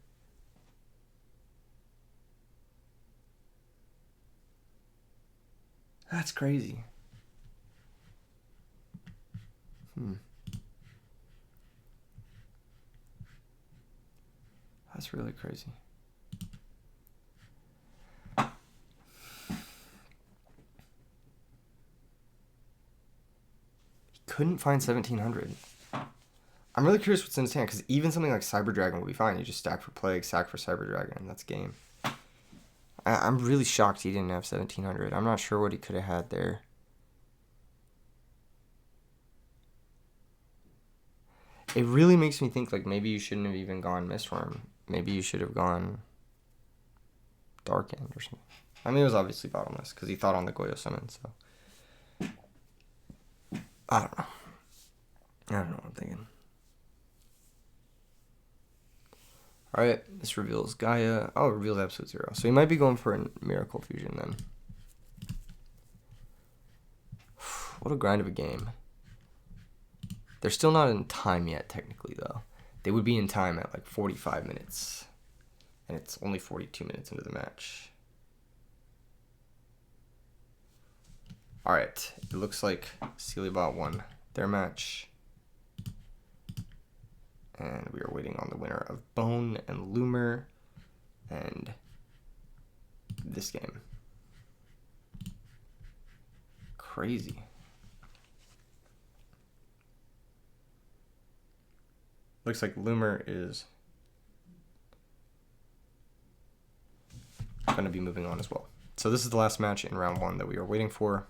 That's crazy. That's really crazy. He couldn't find 1700. I'm really curious what's in his hand, because even something like Cyber Dragon will be fine. You just stack for Plague, sack for Cyber Dragon, and that's game. I'm really shocked he didn't have 1700. I'm not sure what he could have had there. It really makes me think, like, maybe you shouldn't have even gone Mistworm. Maybe you should have gone Dark End or something. I mean, it was obviously Bottomless, because he thought on the Goyo summon, so. I don't know. I don't know what I'm thinking. Alright, this reveals Gaia. Oh, it reveals Absolute Zero. So he might be going for a Miracle Fusion then. What a grind of a game. They're still not in time yet, technically, though. They would be in time at like 45 minutes. And it's only 42 minutes into the match. Alright, it looks like Celibot won their match. And we are waiting on the winner of Bone and Loomer and this game. Crazy. Looks like Loomer is going to be moving on as well. So this is the last match in round 1 that we are waiting for.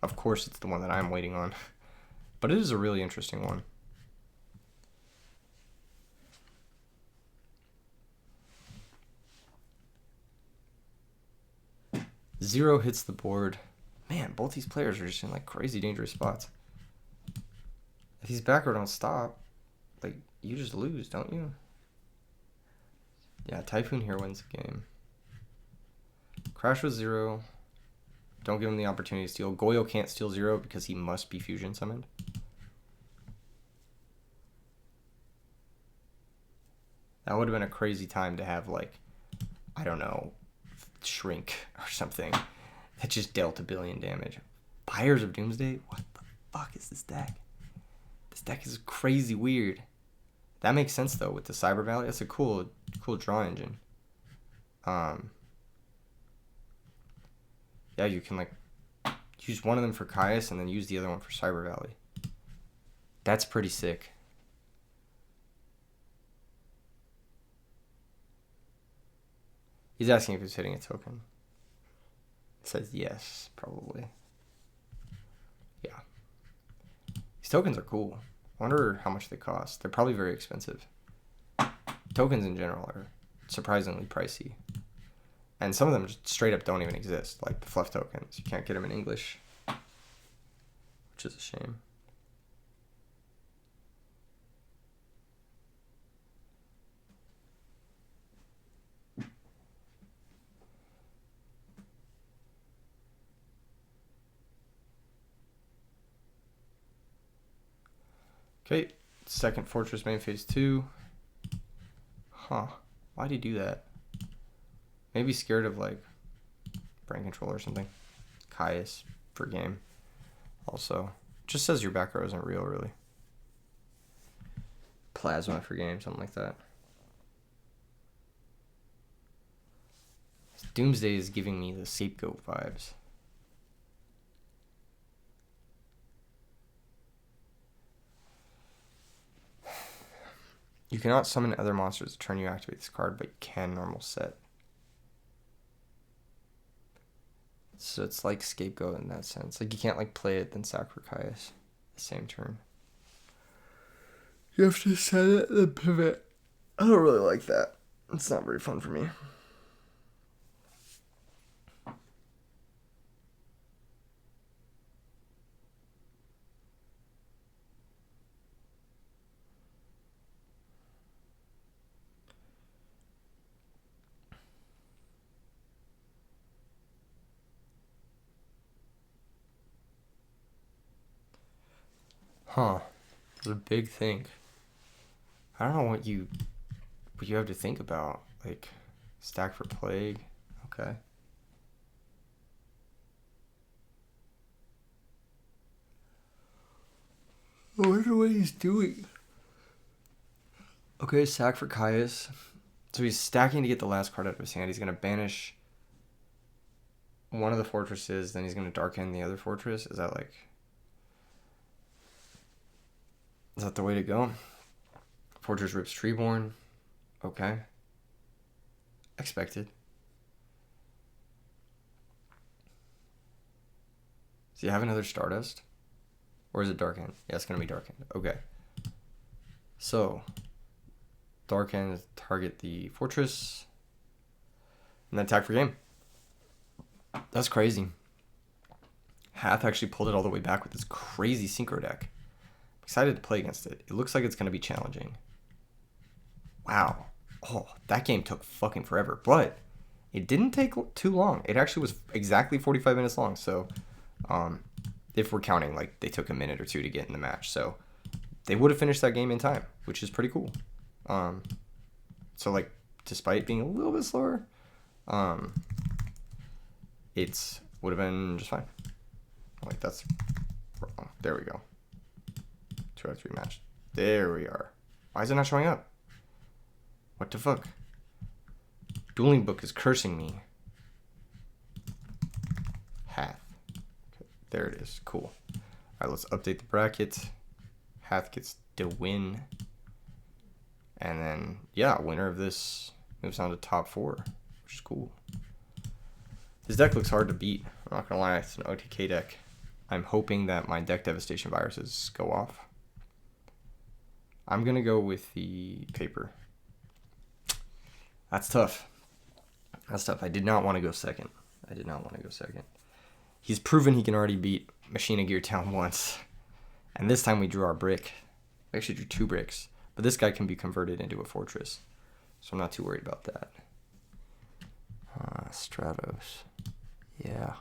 Of course, it's the one that I'm waiting on. But it is a really interesting one. Zero hits the board. Man, both these players are just in like crazy dangerous spots. If these back row don't stop, like, you just lose, don't you? Yeah, Typhoon here wins the game. Crash with 0. Don't give him the opportunity to steal. Goyo can't steal 0 because he must be fusion summoned. That would have been a crazy time to have, like, I don't know, Shrink or something that just dealt 1 billion damage. Fires of Doomsday? What the fuck is this deck? This deck is crazy weird. That makes sense though with the Cyber Valley. That's a cool draw engine. Yeah, you can like use one of them for Caius and then use the other one for Cyber Valley. That's pretty sick. He's asking if he's hitting a token. It says yes, probably. Yeah. These tokens are cool. I wonder how much they cost. They're probably very expensive. Tokens in general are surprisingly pricey. And some of them just straight up don't even exist, like the fluff tokens. You can't get them in English, which is a shame. Okay, second Fortress main phase 2. Huh. Why'd he do that? Maybe scared of, like, brain control or something. Caius for game. Also. Just says your back row isn't real, really. Plasma for game, something like that. Doomsday is giving me the scapegoat vibes. You cannot summon other monsters the turn you activate this card, but you can normal set. So it's like scapegoat in that sense. Like you can't like play it then sacrifice the same turn. You have to set it then pivot. I don't really like that. It's not very fun for me. Huh. It's a big thing. I don't know what you have to think about. Like, stack for plague. Okay. I wonder what he's doing. Okay, sack for Caius. So he's stacking to get the last card out of his hand. He's going to banish one of the fortresses, then he's going to darken the other fortress. Is that the way to go? Fortress rips Treeborn. Okay. Expected. Does he have another Stardust? Or is it Darkened? Yeah, it's going to be Darkened. Okay. So, Darkened, target the fortress. And then attack for game. That's crazy. Hath actually pulled it all the way back with this crazy synchro deck. I'm excited to play against it. It looks like it's going to be challenging. Wow. Oh, that game took fucking forever. But it didn't take too long. It actually was exactly 45 minutes long. So, if we're counting, like, they took a minute or two to get in the match. So, they would have finished that game in time, which is pretty cool. So, like, despite being a little bit slower, it would have been just fine. Wait, that's wrong. There we go. 2 out of 3 match. There we are. Why is it not showing up? What the fuck? Dueling Book is cursing me. Hath. Okay, there it is. Cool. Alright, let's update the bracket. Hath gets the win. And then, yeah, winner of this moves on to top 4, which is cool. This deck looks hard to beat. I'm not gonna lie, it's an OTK deck. I'm hoping that my deck devastation viruses go off. I'm gonna go with the paper. That's tough. That's tough. I did not want to go second. He's proven he can already beat Machina Gear Town once. And this time we drew our brick. We actually drew 2 bricks. But this guy can be converted into a fortress. So I'm not too worried about that. Stratos. Yeah.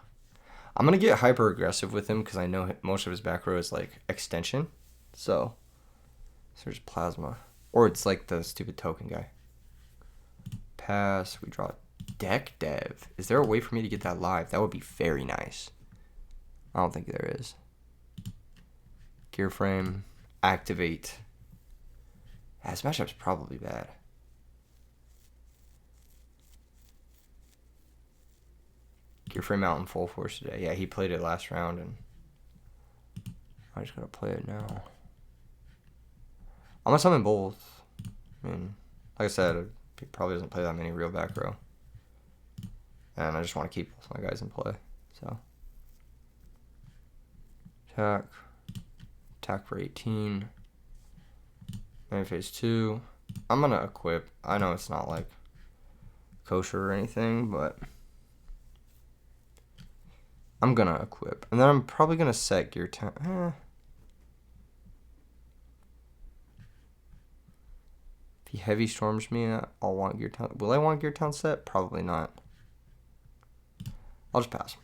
I'm going to get hyper aggressive with him because I know most of his back row is like extension. So there's Plasma. Or it's like the stupid token guy. Pass. We draw deck dev. Is there a way for me to get that live? That would be very nice. I don't think there is. Gear frame. Activate. Yeah, this matchup's probably bad. Gear frame out in full force today. Yeah, he played it last round, and I just gotta play it now. I'm gonna summon both. I mean, like I said, he probably doesn't play that many real back row. And I just want to keep both my guys in play. So, attack for 18. Main phase 2. I'm gonna equip. I know it's not like kosher or anything, but I'm gonna equip. And then I'm probably gonna set Gear Town. If he heavy storms me, I'll want Gear Town. Will I want Gear Town set? Probably not. I'll just pass.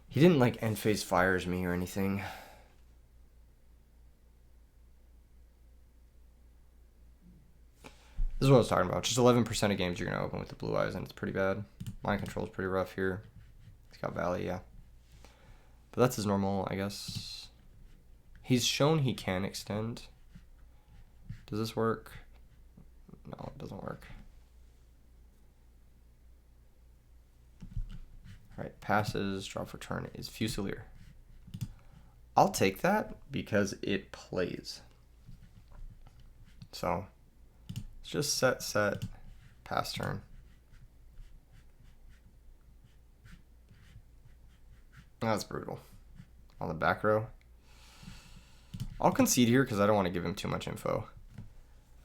He didn't like end phase fires me or anything. This is what I was talking about. Just 11% of games you're going to open with the blue eyes, and it's pretty bad. Mind control is pretty rough here. He's got Valley, yeah. But that's his normal, I guess. He's shown he can extend. Does this work? No, it doesn't work. All right, passes, drop for turn is Fusilier. I'll take that because it plays. So, it's just set, pass turn. That's brutal. On the back row. I'll concede here because I don't want to give him too much info.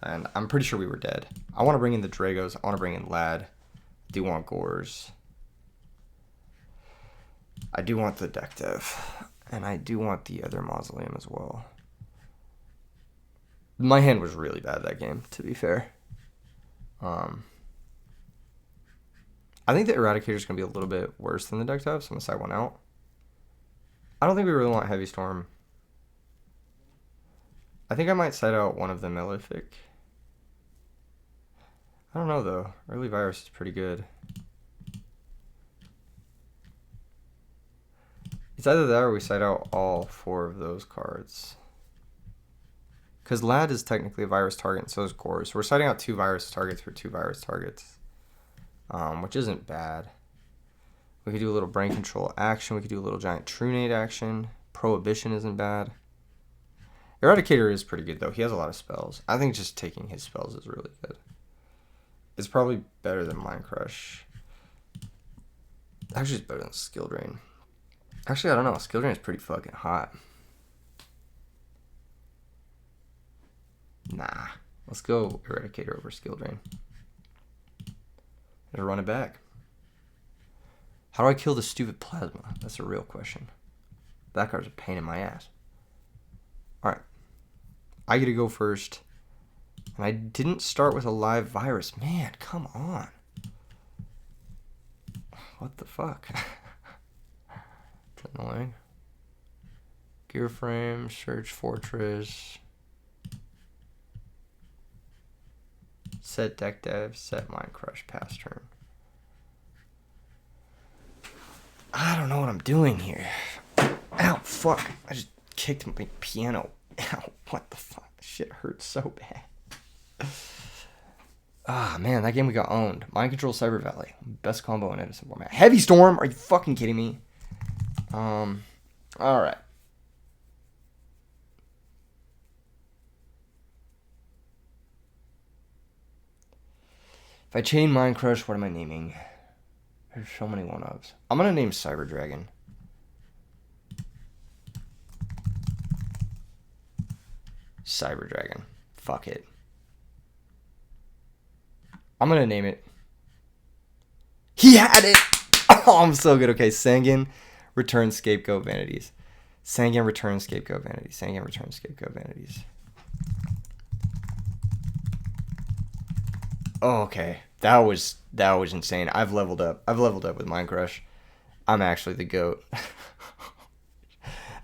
And I'm pretty sure we were dead. I want to bring in the Dragos. I want to bring in Lad. I do want Gores. I do want the deck dev. And I do want the other Mausoleum as well. My hand was really bad that game, to be fair. I think the Eradicator is going to be a little bit worse than the deck dev, so I'm going to side one out. I don't think we really want Heavy Storm. I think I might side out one of the Malefic. I don't know, though. Early Virus is pretty good. It's either that or we side out all 4 of those cards. Because Lad is technically a virus target, and so is Gore. So we're siding out 2 virus targets for 2 virus targets. Which isn't bad. We could do a little Brain Control action. We could do a little Giant Trunade action. Prohibition isn't bad. Eradicator is pretty good, though. He has a lot of spells. I think just taking his spells is really good. It's probably better than Mind Crush. Actually, it's better than Skill Drain. Actually, I don't know. Skill Drain is pretty fucking hot. Nah. Let's go Eradicator over Skill Drain. Gotta run it back. How do I kill the stupid Plasma? That's a real question. That card's a pain in my ass. Alright. I get to go first. And I didn't start with a live virus. Man, come on. What the fuck? It's annoying. Gear Frame, Search Fortress. Set Deck Dev, set Mind Crush, pass turn. I don't know what I'm doing here. Ow, fuck. I just kicked my piano. Ow, what the fuck? This shit hurts so bad. Ah, man, that game we got owned. Mind Control, Cyber Valley. Best combo in Edison format. Heavy Storm? Are you fucking kidding me? Alright. If I chain Mind Crush, what am I naming? There's so many one-ups. I'm going to name Cyber Dragon. Cyber Dragon. Fuck it. I'm going to name it. He had it! Oh, I'm so good. Okay, Sangan, return Scapegoat Vanities. Sangan, return Scapegoat Vanities. Sangan, return Scapegoat Vanities. Oh, okay. That was insane. I've leveled up. I've leveled up with Mind Crush. I'm actually the GOAT.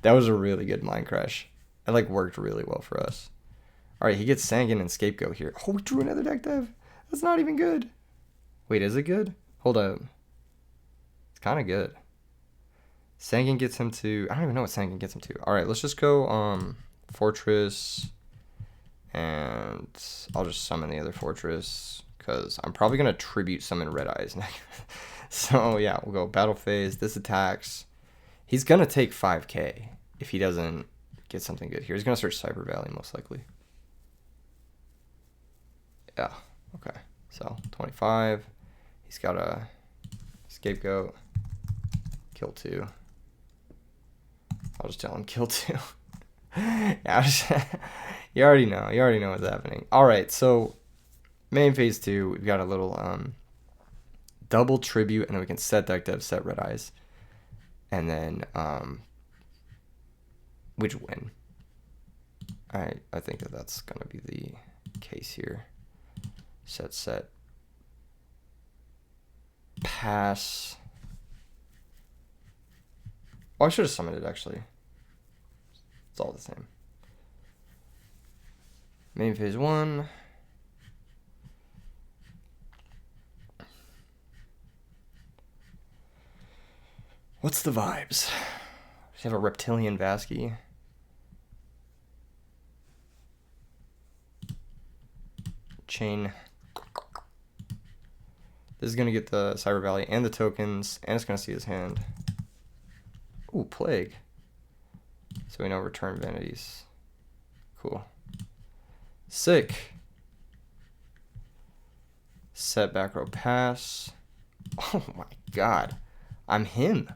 That was a really good Mind Crush. It like worked really well for us. All right, he gets Sangan and Scapegoat here. Oh, we drew another deck dev. That's not even good. Wait, is it good? Hold up. It's kind of good. Sangan gets him to... I don't even know what Sangan gets him to. All right, let's just go Fortress. And I'll just summon the other Fortress. Because I'm probably going to tribute summon Red Eyes. So, yeah, we'll go Battle Phase. This attacks. He's going to take 5k if he doesn't get something good here. He's going to search Cyber Valley, most likely. Yeah, okay. So, 25. He's got a Scapegoat. Kill 2. I'll just tell him kill 2. Yeah, you already know. You already know what's happening. All right, so main phase 2, we've got a little double tribute, and then we can set deck dev, set Red Eyes, and then we just win. I think that's gonna be the case here. Set, pass. Oh, I should have summoned it actually. It's all the same. Main phase 1. What's the vibes? Does he have a reptilian Vasky? Chain. This is going to get the Cyber Valley and the tokens, and it's going to see his hand. Ooh, Plague. So we know return vanities. Cool. Sick. Set back row pass. Oh my god. I'm him.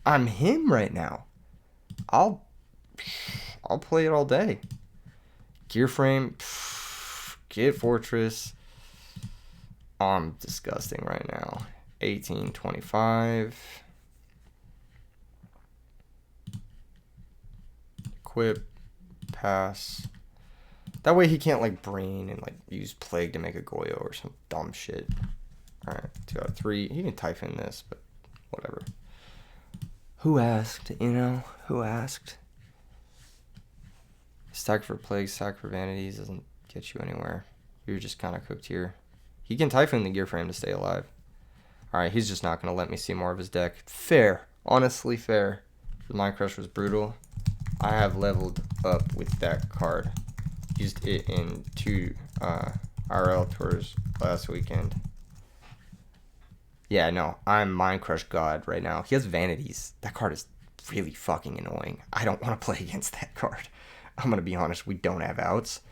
I'm him right now. I'll play it all day. Gear frame. Get Fortress. Oh, I'm disgusting right now. 1825. Equip. Pass. That way he can't like brain and like use Plague to make a Goyo or some dumb shit. Alright, 2 out of 3. He can Typhon this, but whatever. Who asked, you know? Who asked? Stack for Plague, stack for Vanities doesn't get you anywhere. You're just kind of cooked here. He can Typhon the gear frame to stay alive. Alright, he's just not going to let me see more of his deck. Fair. Honestly fair. My Crush was brutal. I have leveled up with that card. Used it in 2 RL tours last weekend. Yeah, no, I'm Mind Crush God right now. He has Vanities. That card is really fucking annoying. I don't want to play against that card. I'm going to be honest, we don't have outs.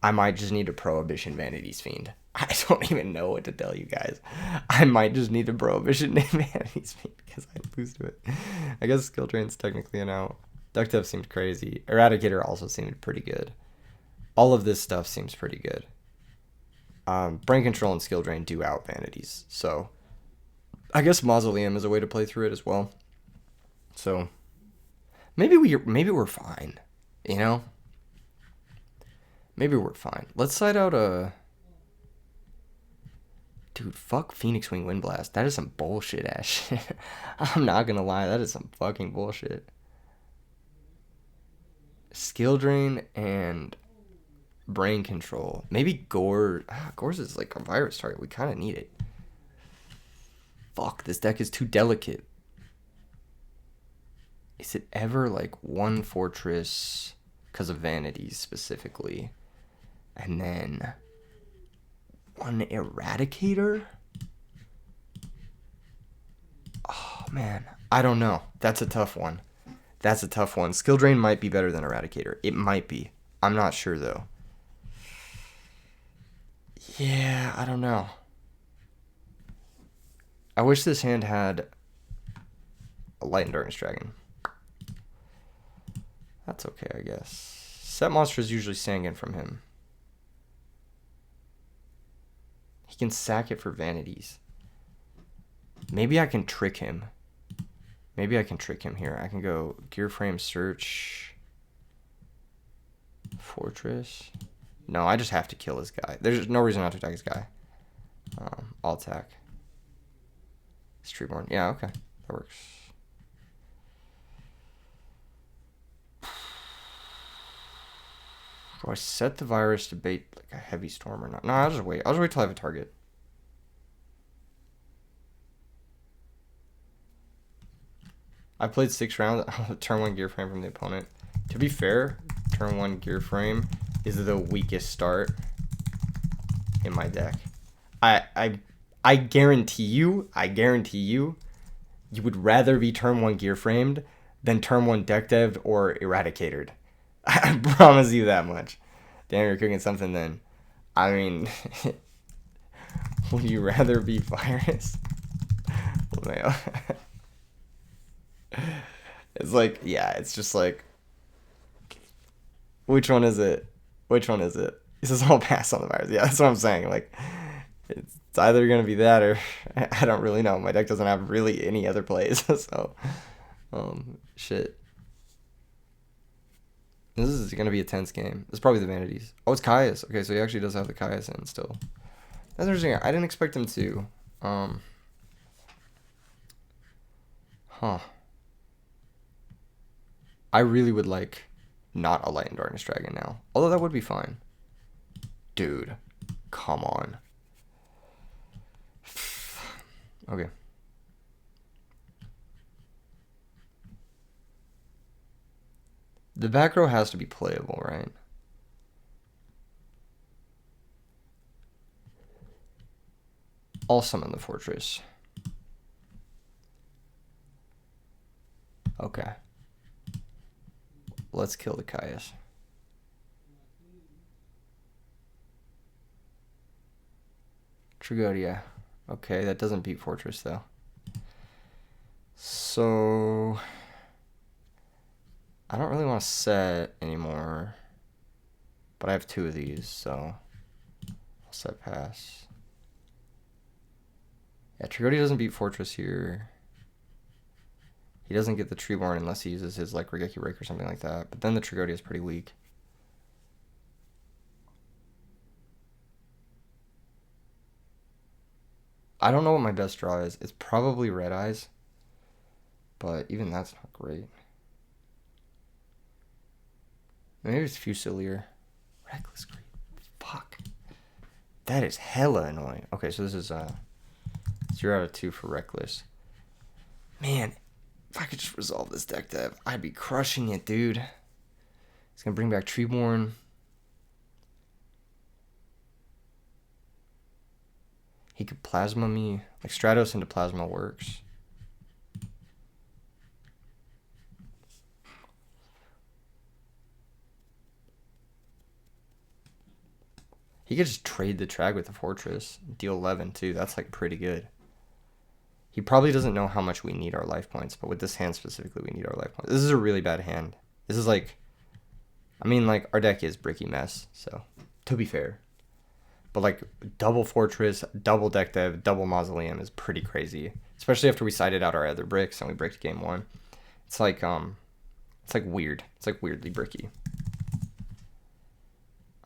I might just need a Prohibition Vanities Fiend. I don't even know what to tell you guys. I might just need a Prohibition Vanities Fiend because I lose to it. I guess Skill Drain's technically an out. Duck Depth seemed crazy. Eradicator also seemed pretty good. All of this stuff seems pretty good. Brain Control and Skill Drain do out Vanities, so I guess Mausoleum is a way to play through it as well. So maybe we're fine, you know? Maybe we're fine. Let's side out a... Dude, fuck Phoenix Wing Windblast. That is some bullshit ass shit. I'm not gonna lie, that is some fucking bullshit. Skill Drain and Brain Control. Maybe Gore. Gore's is like a virus target. We kind of need it. Fuck, this deck is too delicate. Is it ever like 1 Fortress because of Vanities specifically? And then 1 Eradicator? Oh, man. I don't know. That's a tough one. That's a tough one. Skill Drain might be better than Eradicator. It might be. I'm not sure, though. Yeah, I don't know. I wish this hand had a Light Endurance Dragon. That's okay, I guess. Set monster is usually Sangan from him. He can sack it for Vanities. Maybe I can trick him. Maybe I can trick him here. I can go Gear Frame Search. Fortress. No, I just have to kill this guy. There's no reason not to attack this guy. I'll attack. It's Treeborn. Yeah, okay. That works. Do I set the virus to bait like a heavy storm or not? No, I'll just wait. I'll just wait till I have a target. I played 6 rounds. Turn 1 gear frame from the opponent. To be fair, turn 1 gear frame is the weakest start in my deck. I guarantee you, you would rather be turn 1 gear framed than turn 1 deck dev'd or eradicated. I promise you that much. Damn, you're cooking something then. I mean, would you rather be virus? It's like, yeah, it's just like, which one is it? Which one is it? This is all pass on the virus. Yeah, that's what I'm saying. Like, it's either going to be that or I don't really know. My deck doesn't have really any other plays. So, shit. This is going to be a tense game. It's probably the Vanities. Oh, it's Caius. Okay, so he actually does have the Caius in still. That's interesting. I didn't expect him to. I really would like not a Light and Darkness Dragon now. Although that would be fine. Dude, come on. Okay. The back row has to be playable, right? I'll summon the fortress. Okay. Let's kill the Caius. Trigodia. Okay, that doesn't beat fortress though. So I don't really want to set anymore. But I have 2 of these, so I'll set pass. Yeah, Trigodia doesn't beat fortress here. He doesn't get the Treeborn unless he uses his like Regeki Rake or something like that. But then the Trigodia is pretty weak. I don't know what my best draw is. It's probably Red Eyes. But even that's not great. Maybe it's Fusilier. Reckless Creep. Fuck. That is hella annoying. Okay, so this is 0 out of 2 for Reckless. Man, if I could just resolve this deck dev, I'd be crushing it, dude. It's gonna bring back Treeborn. He could Plasma me. Like Stratos into Plasma works. He could just trade the Trag with the Fortress. Deal 11 too. That's like pretty good. He probably doesn't know how much we need our life points, but with this hand specifically, we need our life points. This is a really bad hand. This is like, I mean, like, our deck is bricky mess, so, to be fair. But, like, double Fortress, double deck dev, double Mausoleum is pretty crazy. Especially after we sided out our other bricks and we bricked game 1. It's like weird. It's like weirdly bricky.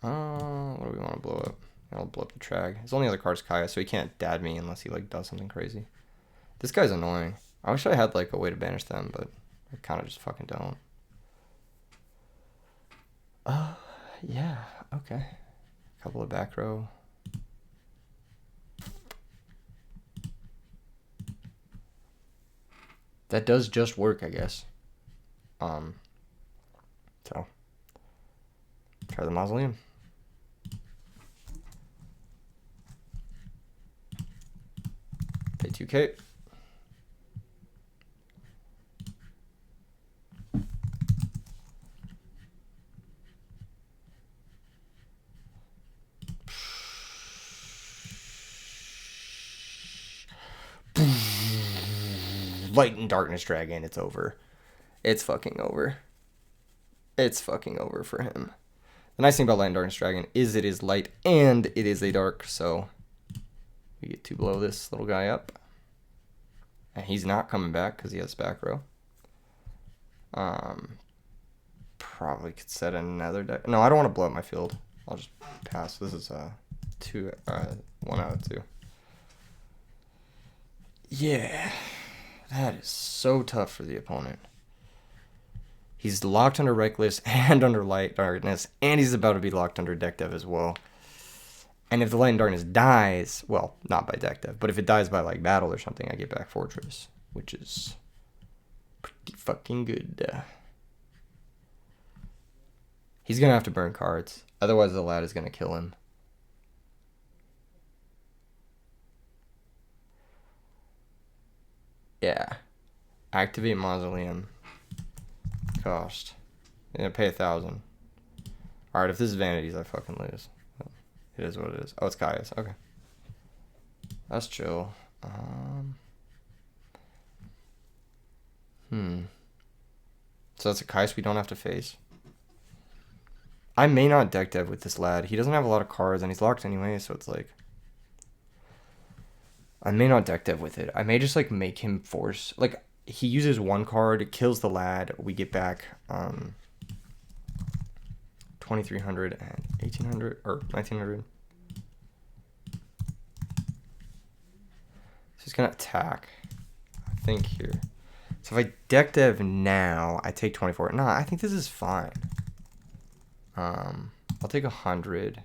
What do we want to blow up? I'll blow up the Trag. His only other card is Kaya, so he can't dad me unless he, like, does something crazy. This guy's annoying. I wish I had, like, a way to banish them, but I kind of just fucking don't. Yeah, okay. Couple of back row. That does just work, I guess. So. Try the Mausoleum. Pay 2k. Light and Darkness Dragon, it's over. It's fucking over. It's fucking over for him. The nice thing about Light and Darkness Dragon is it is light and it is a dark, so we get to blow this little guy up. And he's not coming back because he has back row. Probably could set another deck. No, I don't want to blow up my field. I'll just pass. This is 1 out of 2. Yeah. That is so tough for the opponent. He's locked under Reckless and under Light Darkness, and he's about to be locked under Deck Dev as well. And if the Light and Darkness dies, well, not by Deck Dev, but if it dies by like battle or something, I get back Fortress, which is pretty fucking good. He's going to have to burn cards, otherwise the lad is going to kill him. Yeah. Activate Mausoleum. Cost. Yeah, pay 1,000. Alright, if this is Vanities, I fucking lose. It is what it is. Oh, it's Caius. Okay. That's chill. So that's a Caius we don't have to face. I may not deck dev with this lad. He doesn't have a lot of cards, and he's locked anyway, so it's like... I may not deck dev with it. I may just, like, make him force... Like, he uses 1 card, it kills the lad, we get back 2,300 and 1,800, or 1,900. So he's going to attack, I think, here. So if I deck dev now, I take 24. Nah, I think this is fine. I'll take 100,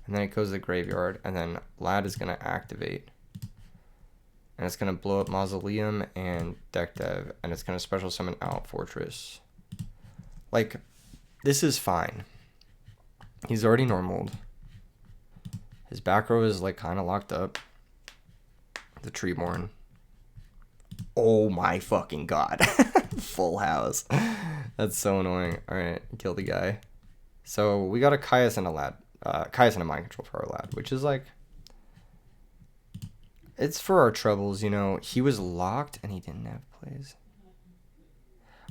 and then it goes to the graveyard, and then lad is going to activate. And it's going to blow up Mausoleum and Deck Dev, and it's going to special summon out Fortress. Like, this is fine. He's already normaled. His back row is, like, kind of locked up. The Treeborn. Oh my fucking god. Full house. That's so annoying. Alright, kill the guy. So, we got a Caius and a lad. Caius and a mind control for our lad, which is, like... It's for our troubles, you know. He was locked and he didn't have plays.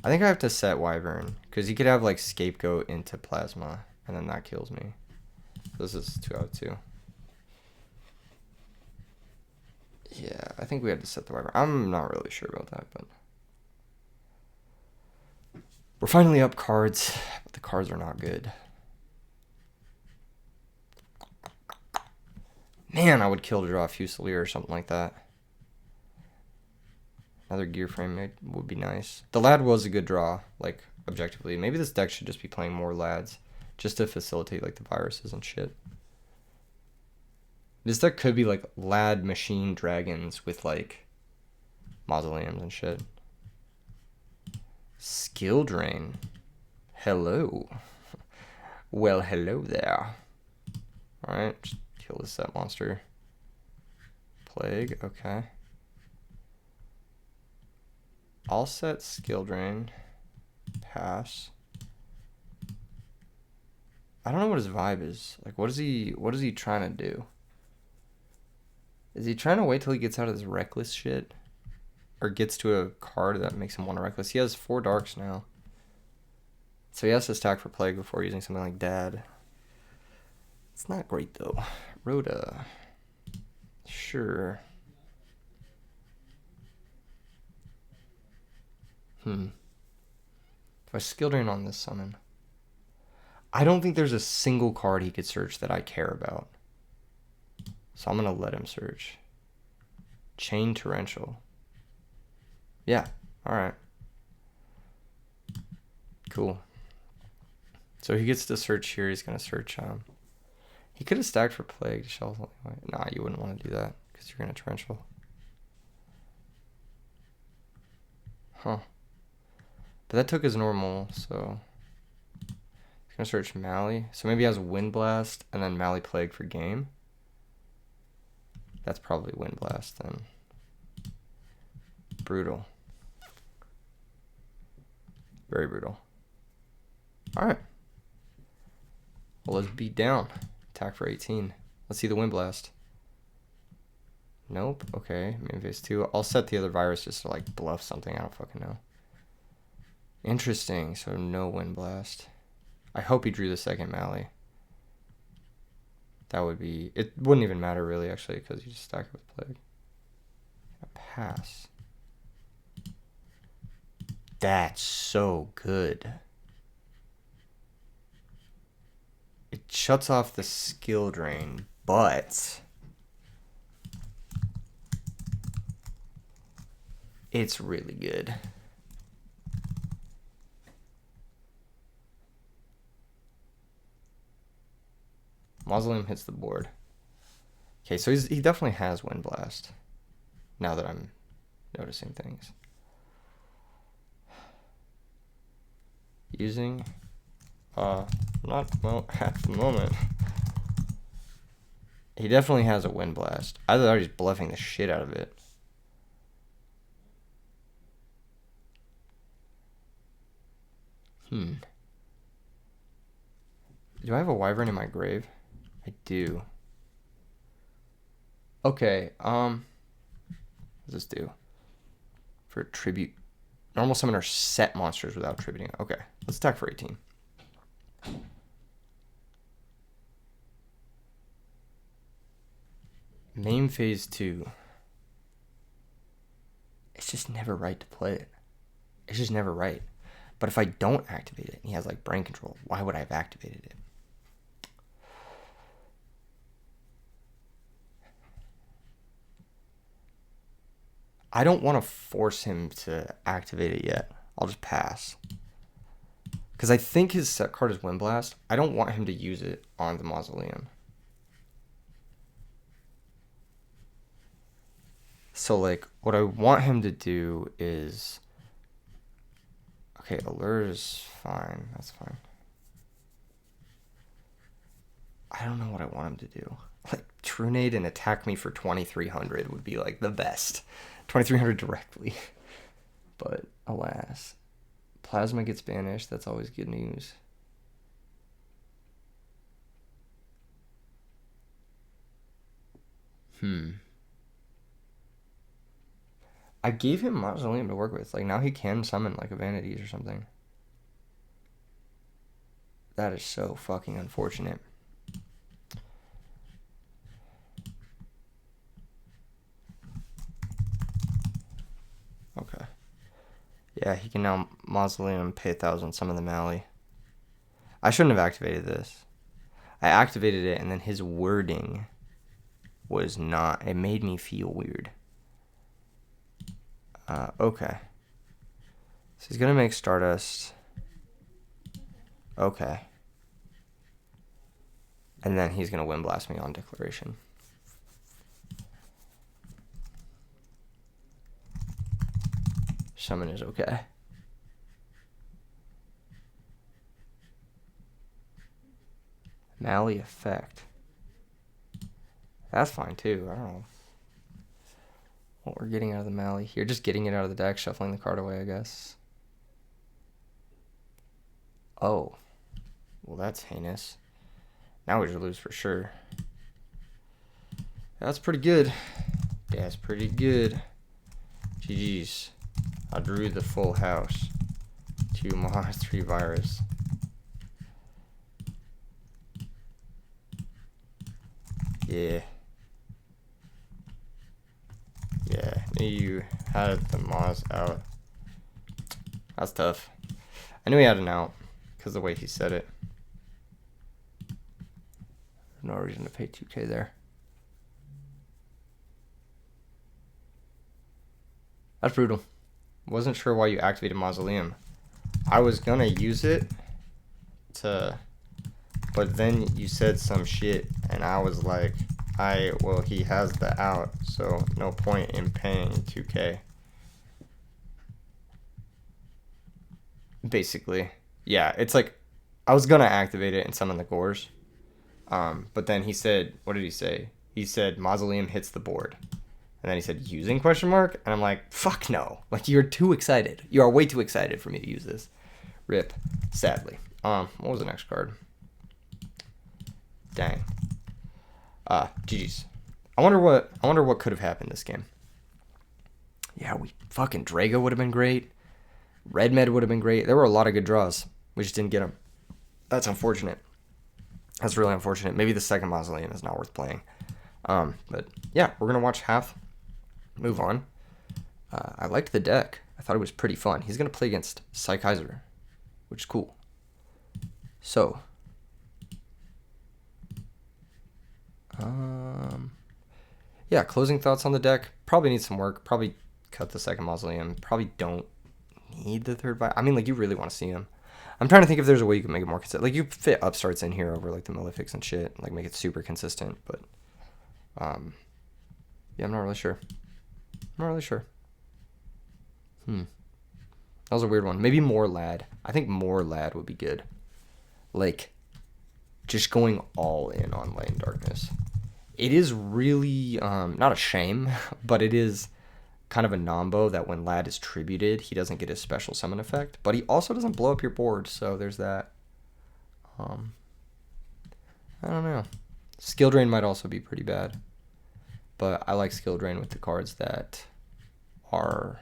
I think I have to set Wyvern, because he could have, like, Scapegoat into Plasma, and then that kills me. This is 2 out of 2. Yeah, I think we had to set the Wyvern. I'm not really sure about that, but... We're finally up cards, but the cards are not good. Man, I would kill to draw a Fusilier or something like that. Another gear frame would be nice. The lad was a good draw, like, objectively. Maybe this deck should just be playing more lads, just to facilitate, like, the viruses and shit. This deck could be, like, lad machine dragons with, like, mausoleums and shit. Skill drain. Hello. Well, hello there. Alright, just kill this set monster. Plague, okay. I'll set skill drain. Pass. I don't know what his vibe is. Like, what is he trying to do? Is he trying to wait till he gets out of this reckless shit? Or gets to a card that makes him want to reckless? He has 4 darks now. So he has to stack for plague before using something like Dad. It's not great though. Rhoda. Sure. If I skill drain on this summon, I don't think there's a single card he could search that I care about. So I'm going to let him search. Chain Torrential. Yeah, alright. Cool. So he gets to search here. He's going to search. He could have stacked for Plague to shelf. Nah, you wouldn't want to do that because you're going to Torrential. Huh. But that took his normal, so... He's going to search Mally. So maybe he has Wind Blast and then Mally Plague for game. That's probably Wind Blast then. Brutal. Very brutal. Alright. Well, let's beat down. Attack for 18. Let's see the Wind Blast. Nope. Okay. Main phase 2. I'll set the other virus just to, like, bluff something. I don't fucking know. Interesting. So no Wind Blast. I hope he drew the second Mally. That would be... It wouldn't even matter, really, actually, because you just stack it with Plague. A pass. That's so good. It shuts off the skill drain, but... It's really good. Mausoleum hits the board. Okay, so he definitely has Wind Blast. Now that I'm noticing things. Using... not well at the moment. He definitely has a Wind Blast. I thought he's bluffing the shit out of it. Do I have a Wyvern in my grave? I do. Okay, what does this do? For tribute. Normal summoner set monsters without tributing. Okay, let's attack for 18. Main phase 2. It's just never right to play it. It's just never right. But if I don't activate it, and he has like brain control, why would I have activated it? I don't want to force him to activate it yet. I'll just pass. Because I think his set card is Wind Blast. I don't want him to use it on the Mausoleum. So, like, what I want him to do is... Okay, Allure is fine. That's fine. I don't know what I want him to do. Like, Trunade and attack me for 2,300 would be, like, the best. 2,300 directly. But, alas. Plasma gets banished. That's always good news. I gave him Mausoleum to work with. Like, now he can summon, like, a Vanities or something. That is so fucking unfortunate. Okay. Yeah, he can now Mausoleum, pay 1,000, summon the Mally. I shouldn't have activated this. I activated it, and then his wording was not... It made me feel weird. Okay. So he's going to make Stardust. Okay. And then he's going to Wind Blast me on Declaration. Summon is okay. Mally effect. That's fine too. I don't know what we're getting out of the Mally here. Just getting it out of the deck, shuffling the card away, I guess. Oh. Well, that's heinous. Now we should lose for sure. That's pretty good. That's pretty good. GG's. I drew the full house. 2 Mars, 3 Virus. Yeah. Yeah, you had the Mars out. That's tough. I knew he had an out because the way he said it. No reason to pay 2K there. That's brutal. Wasn't sure why you activated Mausoleum. I was gonna use it to, but then you said some shit, and I was like, well, he has the out, so no point in paying 2K. Basically, yeah, it's like, I was gonna activate it and summon the Gores, but then he said, what did he say? He said Mausoleum hits the board. And then he said, using question mark? And I'm like, fuck no. Like, you're too excited. You are way too excited for me to use this. Rip. Sadly. What was the next card? Dang. GG's. I wonder what could have happened this game. Yeah, fucking Drago would have been great. Red Med would have been great. There were a lot of good draws. We just didn't get them. That's unfortunate. That's really unfortunate. Maybe the second Mausoleum is not worth playing. But yeah, we're gonna watch half. Move on. I liked the deck. I thought it was pretty fun. He's going to play against Kaiser, which is cool. So. Yeah, closing thoughts on the deck. Probably need some work. Probably cut the second Mausoleum. Probably don't need the third buy. I mean, like, you really want to see him. I'm trying to think if there's a way you can make it more consistent. Like, you fit upstarts in here over, like, the Malefics and shit. Like, make it super consistent. But, yeah, I'm not really sure. That was a weird one. Maybe more Lad. I think more Lad would be good. Like, just going all in on Light and Darkness. It is really, not a shame, but it is kind of a nombo that when Lad is tributed, he doesn't get his special summon effect. But he also doesn't blow up your board, so there's that. I don't know. Skill Drain might also be pretty bad. But I like Skill Drain with the cards that are,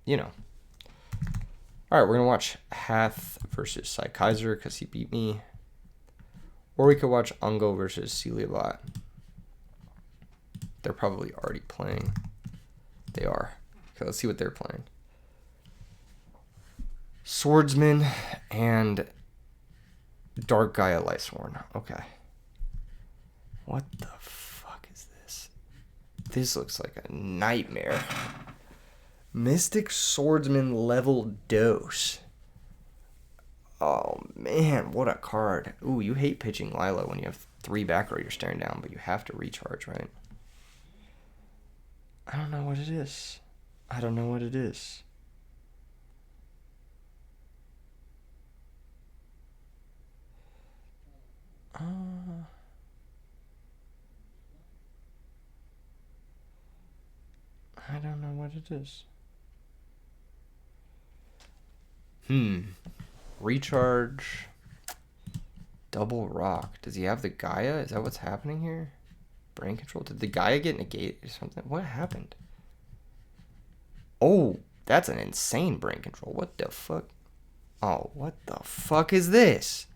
you know. All right, we're going to watch Hath versus Kaiser because he beat me. Or we could watch Ungo versus Celiabot. They're probably already playing. They are. Okay, let's see what they're playing. Swordsman and Dark Gaia Lightsworn. Okay. What the fuck is this? This looks like a nightmare. Mystic Swordsman level dose. Oh man, what a card. Ooh, you hate pitching Lila when you have 3 back row you're staring down, but you have to recharge, right? I don't know what it is. I don't know what it is. Recharge. Double rock. Does he have the Gaia? Is that what's happening here? Brain control? Did the Gaia get negated or something? What happened? Oh, that's an insane brain control. What the fuck? Oh, what the fuck is this?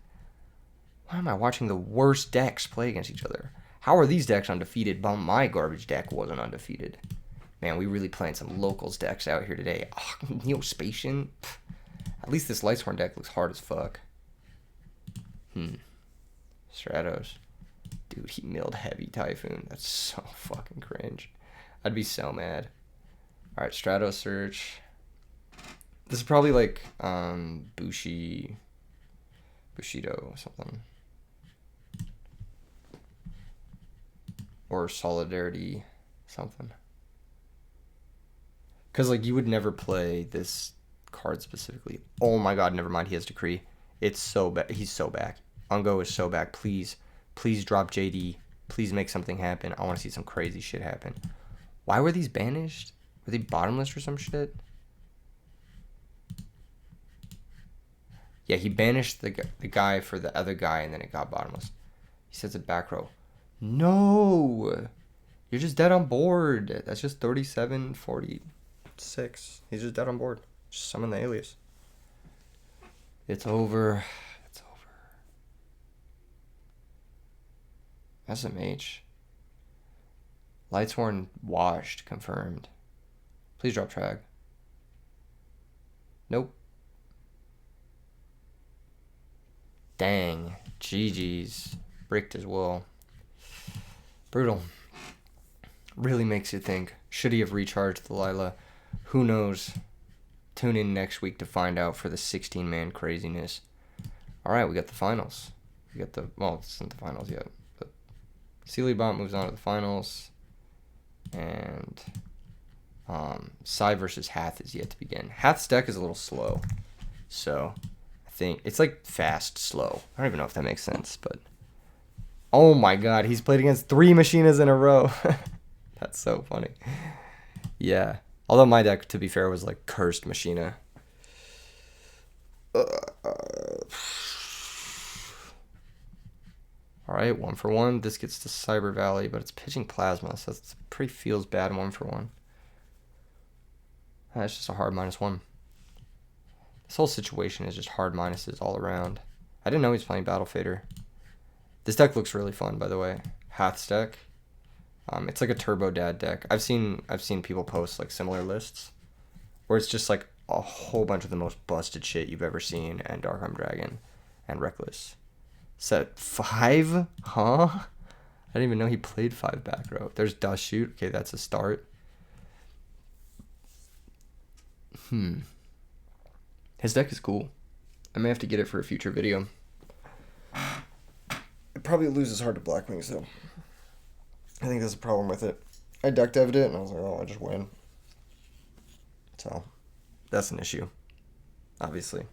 Why am I watching the worst decks play against each other? How are these decks undefeated, but my garbage deck wasn't undefeated? Man, we really playing some locals decks out here today. Oh, Neospatian? At least this Lightsworn deck looks hard as fuck. Stratos. Dude, he milled Heavy Typhoon. That's so fucking cringe. I'd be so mad. Alright, Stratos search. This is probably like Bushido or something. Or Solidarity something. Because like you would never play this card specifically. Oh my god, never mind, he has Decree. It's so bad. He's so back. Ungo is so back. Please drop JD. Please make something happen. I want to see some crazy shit happen. Why were these banished? Were they bottomless or some shit? Yeah, he banished the guy for the other guy, and then it got bottomless. He says it back row. No! You're just dead on board. That's just 37-46. He's just dead on board. Just summon the alias. It's over. It's over. SMH. Lightsworn washed. Confirmed. Please drop Trag. Nope. Dang. GG's. Bricked as well. Brutal. Really makes you think. Should he have recharged the Lila? Who knows? Tune in next week to find out for the 16-man craziness. Alright, we got the finals. We got the... Well, it's not the finals yet. But Seelybot moves on to the finals. And... Sai versus Hath is yet to begin. Hath's deck is a little slow. So... think it's like fast slow. I don't even know if that makes sense, but oh my god, he's played against 3 Machinas in a row. That's so funny. Yeah, although my deck, to be fair, was like cursed Machina. All right, 1-for-1. This gets to Cyber Valley, but it's pitching Plasma, so it's pretty feels bad 1-for-1. That's just a hard -1. This whole situation is just hard minuses all around. I didn't know he was playing Battle Fader. This deck looks really fun, by the way. Hath's deck. It's like a Turbo Dad deck. I've seen people post like similar lists where it's just like a whole bunch of the most busted shit you've ever seen, and Darkharm Dragon and Reckless. Set 5? Huh? I didn't even know he played 5 back row. There's Dust Shoot. Okay, that's a start. His deck is cool. I may have to get it for a future video. It probably loses hard to Blackwings, though. I think that's a problem with it. I deck dev'd it, and I was like, oh, I just win. So, that's an issue. Obviously.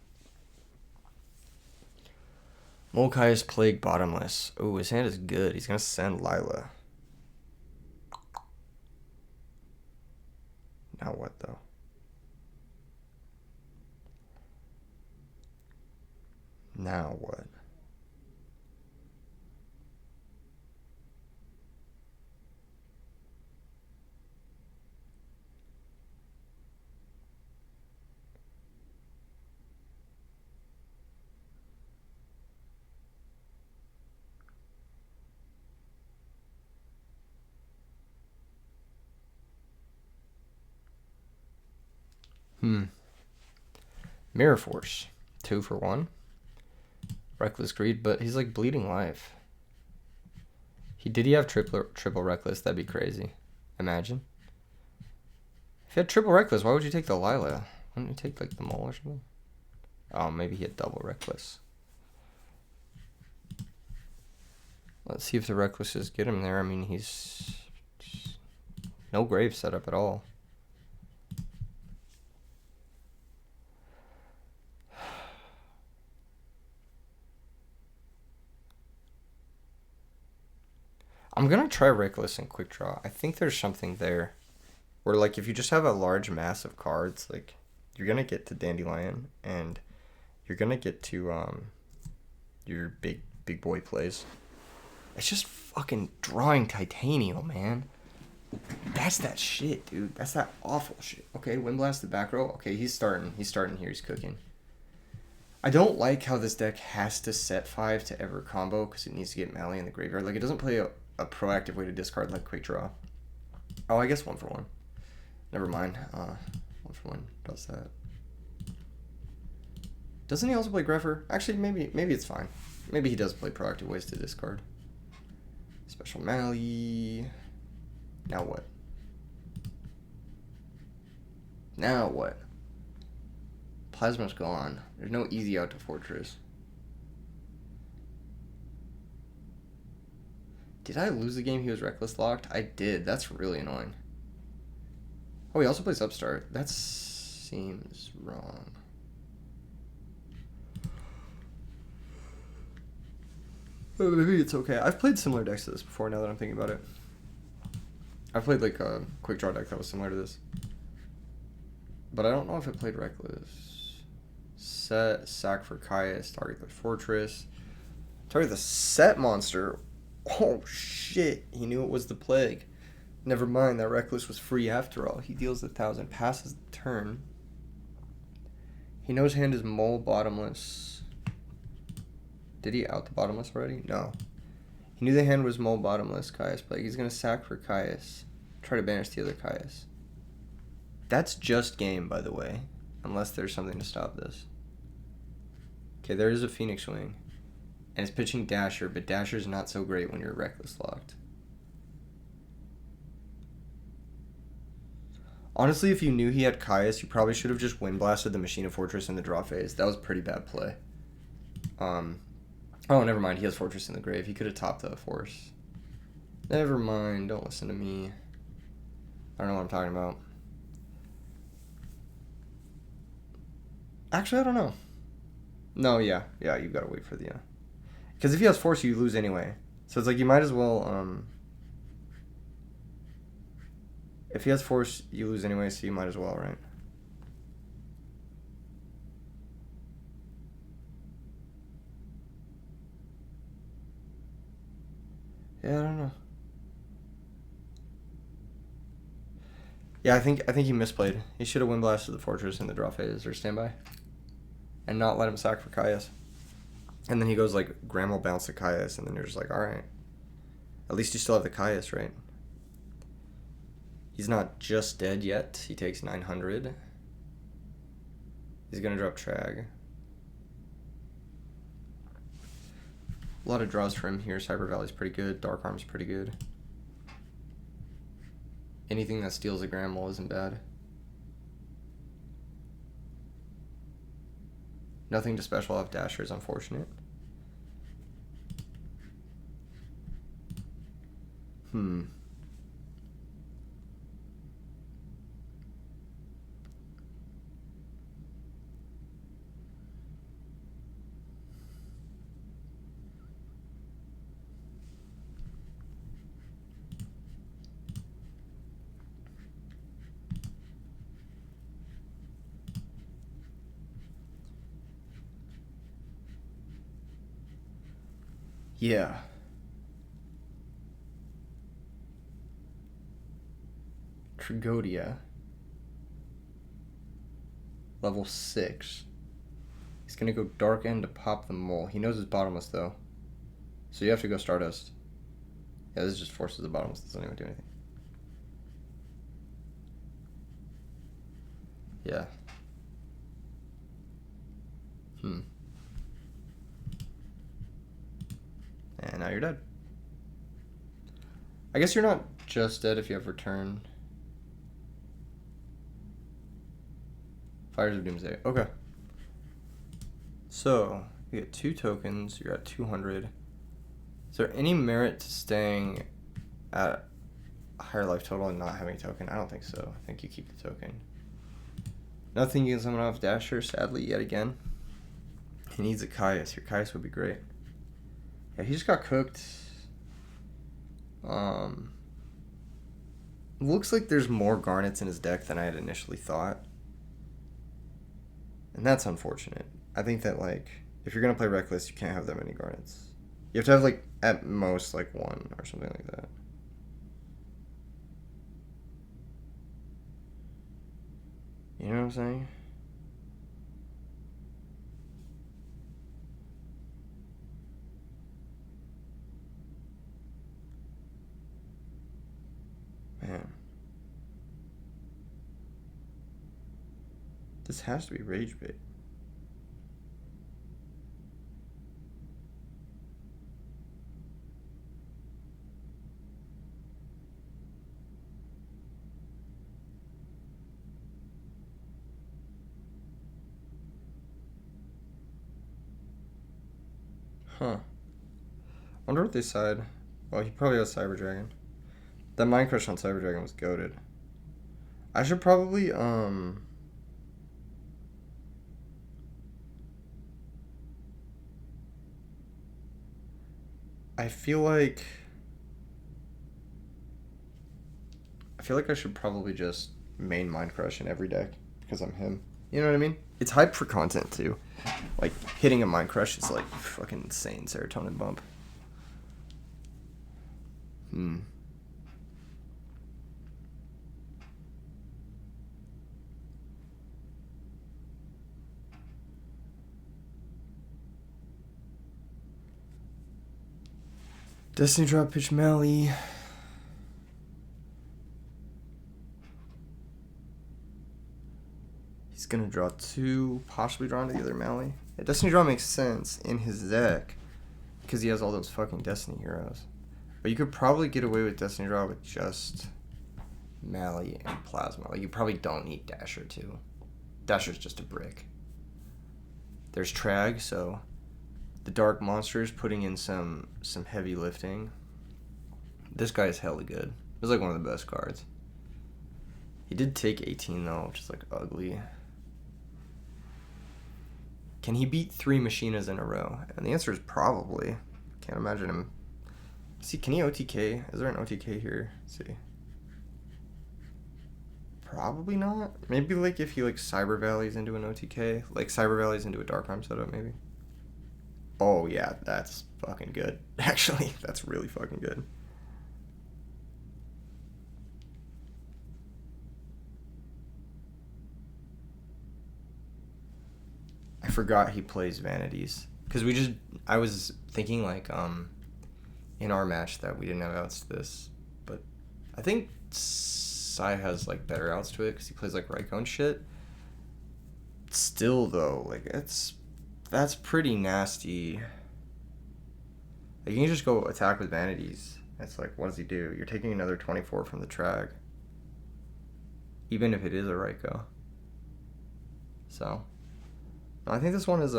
Molkai's Plague bottomless. Ooh, his hand is good. He's going to send Lila. Now what, though? Now what? Mirror Force. 2-for-1. Reckless Greed, but he's like bleeding life. Did he have triple Reckless? That'd be crazy. Imagine. If you had triple Reckless, why would you take the Lila? Wouldn't you take like the Mole or something? Oh, maybe he had double Reckless. Let's see if the Recklesses get him there. I mean, he's no grave setup at all. I'm gonna try Reckless and Quick Draw. I think there's something there. Where, like, if you just have a large mass of cards, like, you're gonna get to Dandelion, and you're gonna get to, your big boy plays. It's just fucking drawing Titanium, man. That's that shit, dude. That's that awful shit. Okay, Windblast the back row. Okay, he's starting here. He's cooking. I don't like how this deck has to set 5 to ever combo because it needs to get Mally in the graveyard. Like, it doesn't play a proactive way to discard like Quick Draw. Oh, I guess 1 for 1. Never mind. 1 for 1 does that. Doesn't he also play Greffer? Actually, maybe it's fine. Maybe he does play proactive ways to discard. Special Mally. Now what? Now what? Plasma's gone. There's no easy out to Fortress. Did I lose the game he was Reckless locked? I did. That's really annoying. Oh, he also plays Upstart. That seems wrong. Maybe it's okay. I've played similar decks to this before now that I'm thinking about it. I've played like a Quick Draw deck that was similar to this. But I don't know if it played Reckless. Set, sack for Caius, target the Fortress. Target the set monster. Oh shit, he knew it was the Plague. Never mind, that Reckless was free after all. He deals 1,000, passes the turn. He knows hand is Mole bottomless. Did he out the bottomless already? No. He knew the hand was Mole bottomless, Caius Plague. He's going to sack for Caius. Try to banish the other Caius. That's just game, by the way. Unless there's something to stop this. Okay, there is a Phoenix Wing. And it's pitching Dasher, but Dasher's not so great when you're Reckless locked. Honestly, if you knew he had Caius, you probably should have just Windblasted the Machine of Fortress in the draw phase. That was a pretty bad play. Oh, never mind. He has Fortress in the grave. He could have topped the Force. Never mind. Don't listen to me. I don't know what I'm talking about. Actually, I don't know. No, yeah, you've got to wait for the... Because if he has Force, you lose anyway. So it's like you might as well... If he has Force, you lose anyway, so you might as well, right? Yeah, I don't know. Yeah, I think he misplayed. He should have Windblasted the Fortress in the draw phase or standby. And not let him sack for Caius. And then he goes like, Graham will bounce the Caius, and then you're just like, alright. At least you still have the Caius, right? He's not just dead yet. He takes 900. He's going to drop Trag. A lot of draws for him here. Cyber Valley's pretty good. Dark Arm's pretty good. Anything that steals a Grand Mole isn't bad. Nothing to special off Dasher is unfortunate. Yeah. Trigodia. Level 6. He's going to go Dark End to pop the Mole. He knows it's bottomless, though. So you have to go Stardust. Yeah, this just forces the bottomless. Doesn't even do anything. Yeah. And now you're dead. I guess you're not just dead if you have Return. Fires of Doomsday. Okay. So, you get 2 tokens. You're at 200. Is there any merit to staying at a higher life total and not having a token? I don't think so. I think you keep the token. Nothing you can summon off Dasher, sadly, yet again. He needs a Caius. Your Caius would be great. Yeah, he just got cooked. Um, looks like there's more garnets in his deck than I had initially thought. And that's unfortunate. I think that, like, if you're going to play Reckless, you can't have that many garnets. You have to have, like, at most, like, one or something like that. You know what I'm saying? Man. This has to be Rage Bait. Huh. Wonder what they side. Well, he probably has Cyber Dragon. That Mind Crush on Cyber Dragon was goated. I should probably, I feel like I should probably just main Mind Crush in every deck because I'm him. You know what I mean? It's hype for content too. Like hitting a Mind Crush is like fucking insane serotonin bump. Destiny drop pitch Melly. He's gonna draw two, possibly draw into the other Mally. Yeah, Destiny draw makes sense in his deck because he has all those fucking Destiny heroes. But you could probably get away with Destiny draw with just Mally and Plasma. Like you probably don't need Dasher too. Dasher's just a brick. There's Trag, so the Dark Monsters putting in some heavy lifting. This guy is hella good. It's like one of the best cards. He did take 18 though, which is like ugly. Can he beat 3 Machinas in a row? And the answer is probably. Can't imagine him. See, can he OTK? Is there an OTK here? Let's see. Probably not. Maybe like if he like Cyber Valleys into an OTK. Like Cyber Valleys into a Dark Arm setup maybe. Oh yeah, that's fucking good. Actually, that's really fucking good. I forgot he plays Vanities. Because I was thinking like, in our match that we didn't have outs to this. But I think Sai has like better outs to it because he plays like Raikou and shit. Still though, like that's pretty nasty. Like, you can just go attack with Vanities. It's like, what does he do? You're taking another 24 from the Trag. Even if it is a Raikou. So, I think this one is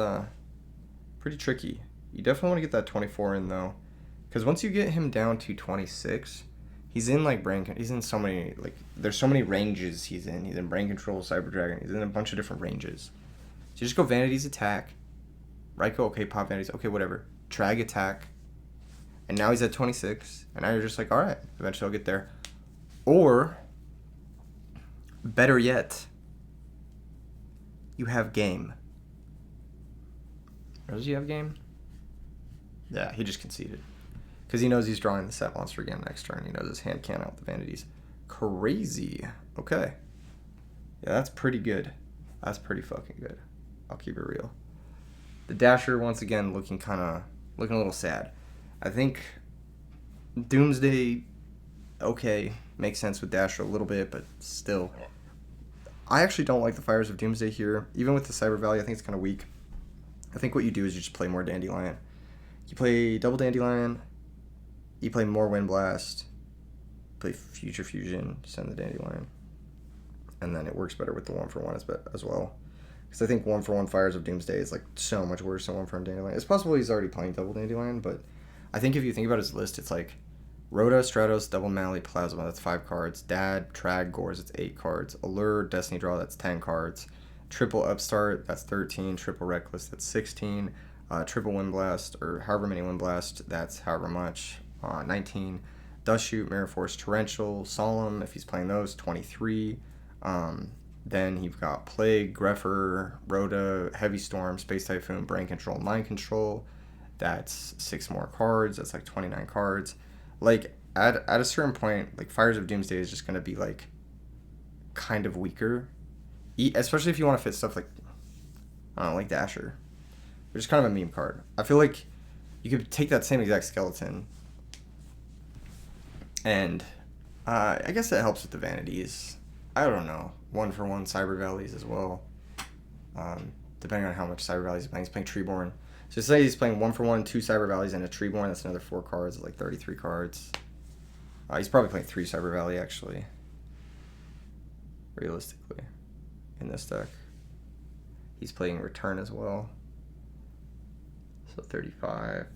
pretty tricky. You definitely want to get that 24 in though. Because once you get him down to 26, he's in like he's in so many, like, there's so many ranges he's in. He's in Brain Control, Cyber Dragon. He's in a bunch of different ranges. So you just go Vanities attack. Raikou, okay, pop Vanities, okay, whatever. Trag attack. And now he's at 26. And now you're just like, alright, eventually I'll get there. Or, better yet, you have game. Or does he have game? Yeah, he just conceded. Because he knows he's drawing the set monster again next turn. He knows his hand can't out the Vanities. Crazy. Okay. Yeah, that's pretty good. That's pretty fucking good. I'll keep it real. The Dasher, once again, looking a little sad. I think Doomsday, okay, makes sense with Dasher a little bit, but still. I actually don't like the Fires of Doomsday here. Even with the Cyber Valley, I think it's kind of weak. I think what you do is you just play more Dandelion. You play double Dandelion, you play more Wind Blast, play Future Fusion, send the Dandelion. And then it works better with the 1-for-1 as well. Because I think 1-for-1 Fires of Doomsday is like so much worse than 1-for-1 Dandelion. It's possible he's already playing double Dandelion, but I think if you think about his list, it's like Rhoda, Stratos, Double Mally, Plasma, that's 5 cards. Dad, Trag, Gores, it's 8 cards. Allure, Destiny Draw, that's 10 cards. Triple Upstart, that's 13. Triple Reckless, that's 16. Triple Wind Blast, or however many Wind Blast, that's however much. 19. Dust Shoot, Mirror Force, Torrential, Solemn, if he's playing those, 23. Then you've got Plague, Grepher, Rhoda, Heavy Storm, Space Typhoon, Brain Control, Mind Control. That's 6 more cards. That's like 29 cards. Like, at a certain point, like, Fires of Doomsday is just going to be, like, kind of weaker. Especially if you want to fit stuff like, I don't know, like Dasher. Which is kind of a meme card. I feel like you could take that same exact skeleton and I guess that helps with the vanities. I don't know. 1-for-1 Cyber Valleys as well. Depending on how much Cyber Valleys he's playing. He's playing Treeborn. So say he's playing 1-for-1, 2 Cyber Valleys, and a Treeborn. That's another 4 cards, like 33 cards. He's probably playing 3 Cyber Valley, actually. Realistically. In this deck. He's playing Return as well. So 35.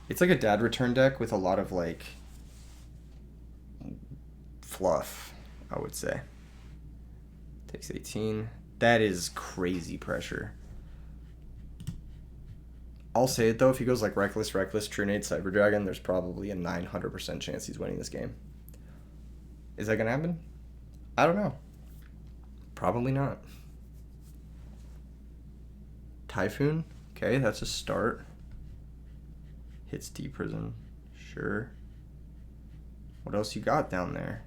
It's like a dad return deck with a lot of, like, fluff, I would say. Takes 18. That is crazy pressure. I'll say it, though. If he goes, like, Reckless, Trunade, Cyber Dragon, there's probably a 900% chance he's winning this game. Is that going to happen? I don't know. Probably not. Typhoon? Okay, that's a start. Hits Deep Prison. Sure. What else you got down there?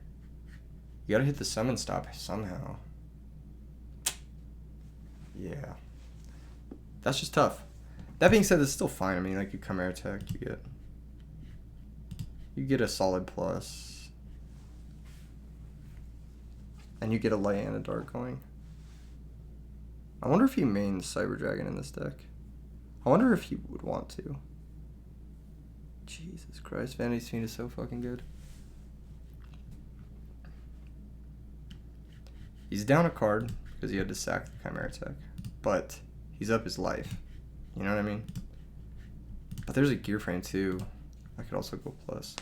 You gotta hit the summon stop somehow. Yeah. That's just tough. That being said, it's still fine. I mean, like, you Chimera Tech, you get a solid plus. And you get a light and a dark going. I wonder if he mains Cyber Dragon in this deck. I wonder if he would want to. Jesus Christ, Vanity's Fiend is so fucking good. He's down a card because he had to sack the Chimera Tech, but he's up his life. You know what I mean? But there's a Gear Frame too. I could also go plus.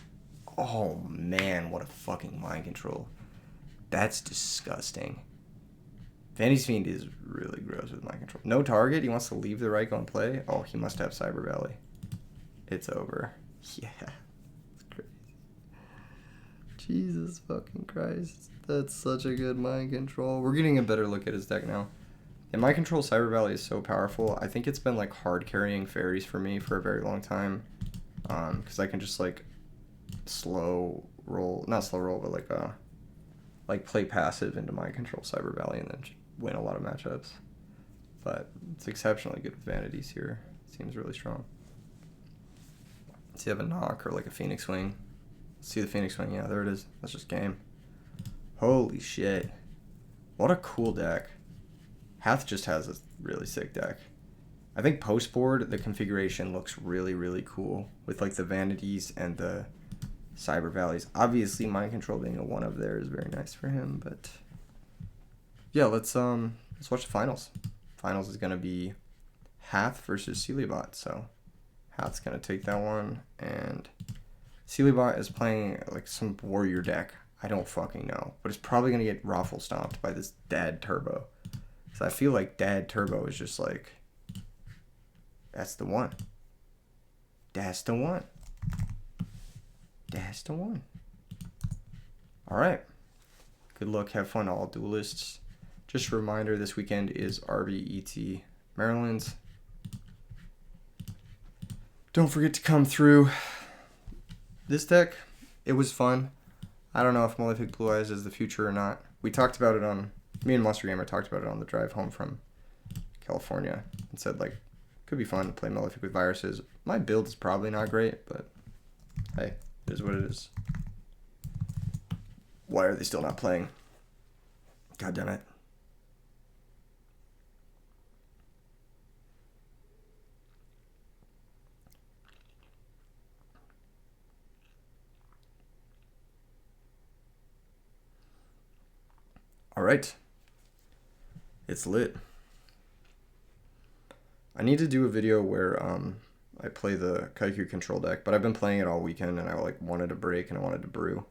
Oh man, what a fucking mind control. That's disgusting. Vanity's Fiend is really gross with mind control. No target, he wants to leave the right go and play. Oh, he must have Cyber Valley. It's over. Yeah. It's crazy. Jesus fucking Christ. That's such a good mind control. We're getting a better look at his deck now. And mind control Cyber Valley is so powerful. I think it's been like hard carrying fairies for me for a very long time. Because I can just like slow roll, not slow roll, but like play passive into mind control Cyber Valley and then win a lot of matchups. But it's exceptionally good with vanities here. It seems really strong. Does he have a knock or like a Phoenix Wing? Let's see the Phoenix Wing. Yeah, there it is. That's just game. Holy shit. What a cool deck. Hath just has a really sick deck. I think post board, the configuration looks really, really cool with like the vanities and the Cyber Valleys. Obviously, mind control being a one of there is very nice for him, but yeah, let's watch the finals. Finals is gonna be Hath versus Celibot. So Hath's gonna take that one, and Celibot is playing like some warrior deck. I don't fucking know, but it's probably gonna get raffle stomped by this Dad Turbo. So I feel like Dad Turbo is just like, that's the one. That's the one. That's the one. All right. Good luck. Have fun, all duelists. Just a reminder, this weekend is RBET Maryland. Don't forget to come through. This deck, it was fun. I don't know if Malefic Blue Eyes is the future or not. We talked about it on, me and Monster Gamer talked about it on the drive home from California and said, like, could be fun to play Malefic with viruses. My build is probably not great, but hey, it is what it is. Why are they still not playing? God damn it. All right. It's lit. I need to do a video where I play the Kaiku control deck, but I've been playing it all weekend and I like wanted a break and I wanted to brew.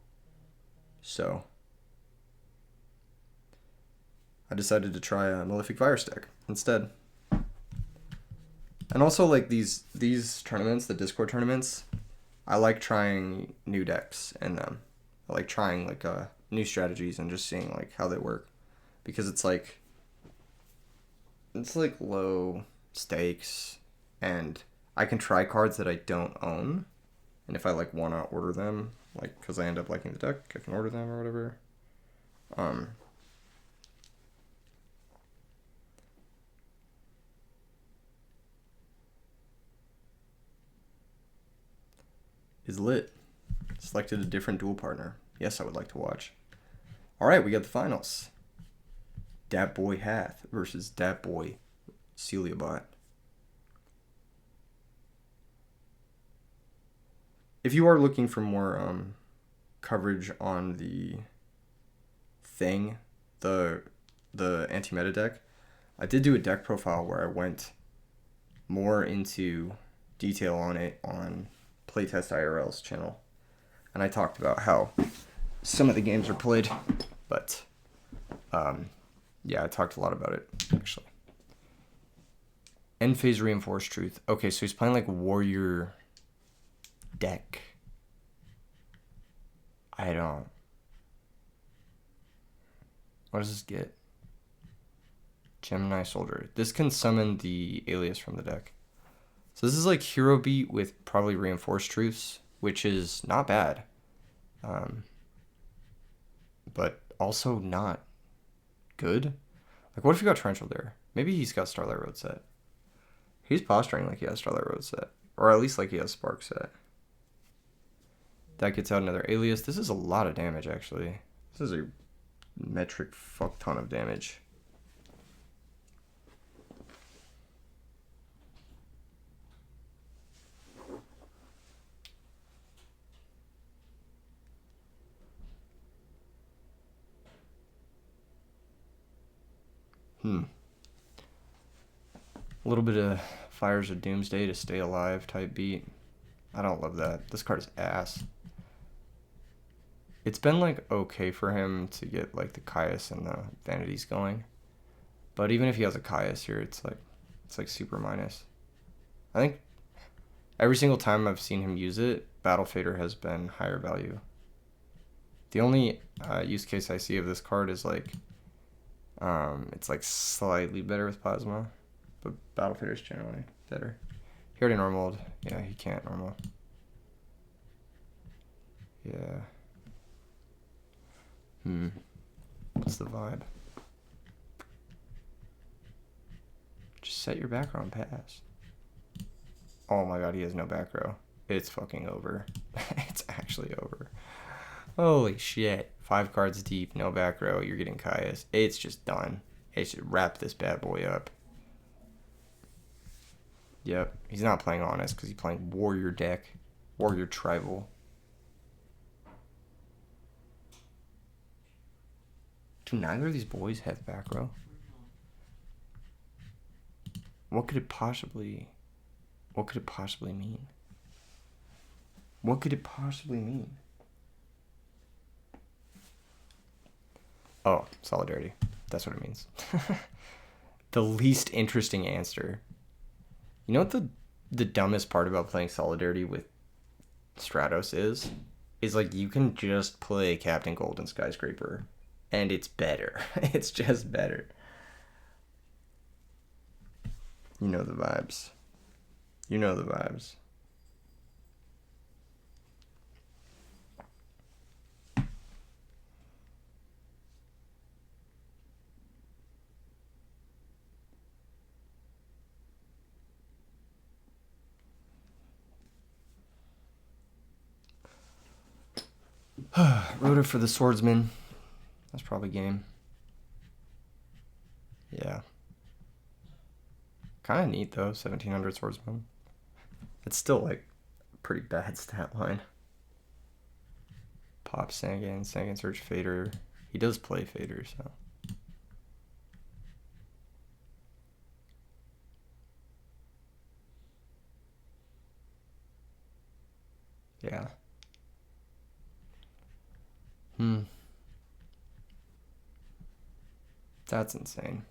So I decided to try a Malefic Virus deck instead. And also like these tournaments, the Discord tournaments, I like trying new decks and them. I like trying like new strategies and just seeing like how they work, because it's like low stakes, and I can try cards that I don't own, and if I like want to order them, like because I end up liking the deck, I can order them or whatever. Is lit. Selected a different duel partner. Yes, I would like to watch. All right, we got the finals. Dat Boy Hath versus Dat Boy Celiabot. If you are looking for more coverage on the thing, the anti-meta deck, I did do a deck profile where I went more into detail on it on Playtest IRL's channel, and I talked about how some of the games are played, but yeah, I talked a lot about it actually. End phase reinforced truth. Okay, so he's playing like warrior deck. I don't. What does this get? Gemini Soldier. This can summon the alias from the deck. So this is like Hero Beat with probably Reinforced Truths, which is not bad. But also not good. Like, what if you got Torrential there? Maybe he's got Starlight Road set. He's posturing like he has Starlight Road set. Or at least like he has Spark set. That gets out another alias. This is a lot of damage, actually. This is a metric fuck ton of damage. A little bit of Fires of Doomsday to stay alive type beat. I don't love that. This card is ass. It's been like okay for him to get like the Caius and the Vanities going. But even if he has a Caius here, it's like super minus. I think every single time I've seen him use it, Battle Fader has been higher value. The only use case I see of this card is like it's like slightly better with Plasma, but Battle Fader is generally better. He already normaled. Yeah, he can't normal. Yeah. What's the vibe? Just set your back row and pass. Oh my god, he has no back row. It's fucking over. It's actually over. Holy shit. 5 cards deep, no back row, you're getting Caius. It's just done. It should wrap this bad boy up. Yep, he's not playing Honest because he's playing Warrior deck. Warrior Tribal. Do neither of these boys have back row? What could it possibly mean? What could it possibly mean? Oh, Solidarity. That's what it means. The least interesting answer. You know what the dumbest part about playing Solidarity with Stratos is like you can just play Captain Golden Skyscraper and it's better. It's just better. You know the vibes. You know the vibes. Wrote it for the Swordsman. That's probably game. Yeah. Kind of neat though, 1700 Swordsman. It's still like a pretty bad stat line. Pop Sangan, Sangan Search Fader. He does play Fader, so. Yeah. That's insane.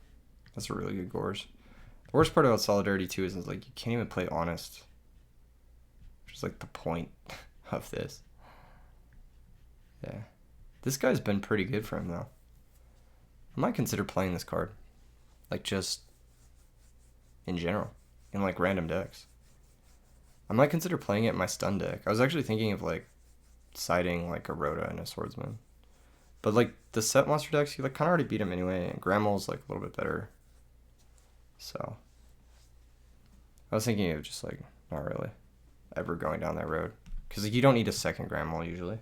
That's a really good Gores. The worst part about Solidarity too is like you can't even play Honest. is like the point of this. Yeah. This guy's been pretty good for him, though. I might consider playing this card. Like, just in general. In, like, random decks. I might consider playing it in my stun deck. I was actually thinking of, like, siding, like, a Rhoda and a Swordsman. But, like, the set monster decks, you, like, kind of already beat him anyway. And Gramel's, like, a little bit better. So, I was thinking of just, like, not really ever going down that road. Because, like, you don't need a second Gramel, usually.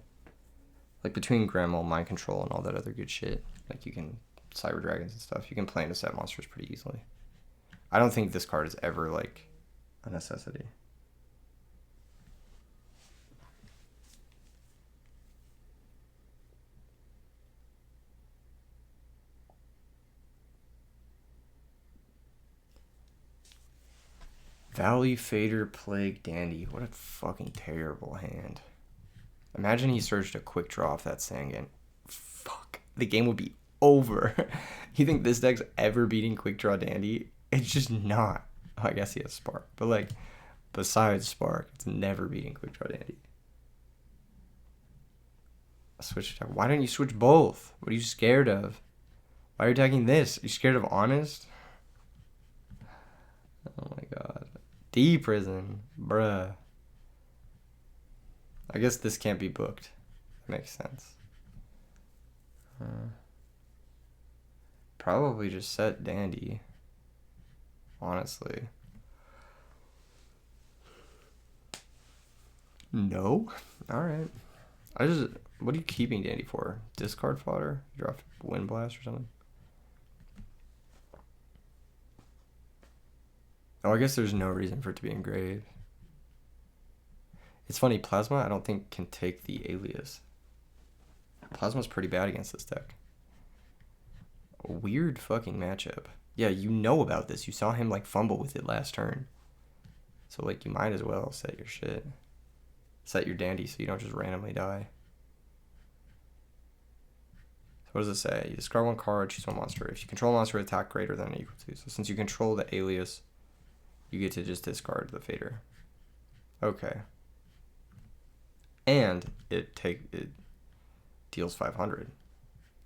Like, between Gramel, Mind Control, and all that other good shit, like, you can Cyber Dragons and stuff, you can play into set monsters pretty easily. I don't think this card is ever, like, a necessity. Valley Fader, Plague, Dandy. What a fucking terrible hand. Imagine he searched a quick draw off that Sangan. Fuck. The game would be over. You think this deck's ever beating quick draw Dandy? It's just not. Oh, I guess he has Spark. But, like, besides Spark, it's never beating quick draw Dandy. Switch attack. Why don't you switch both? What are you scared of? Why are you attacking this? Are you scared of Honest? Oh my god. D-Prison. Bruh. I guess this can't be booked. Makes sense. Probably just set Dandy. Honestly. No? Alright. What are you keeping Dandy for? Discard fodder? Drop Wind Blast or something? Oh, I guess there's no reason for it to be engraved. It's funny, Plasma I don't think can take the Alias. Plasma's pretty bad against this deck. A weird fucking matchup. Yeah, you know about this. You saw him, like, fumble with it last turn. So, like, you might as well set your shit. Set your Dandy so you don't just randomly die. So what does it say? You discard one card, choose one monster. If you control a monster with attack greater than or equal to. So since you control the Alias, you get to just discard the Fader. Okay. And it deals 500.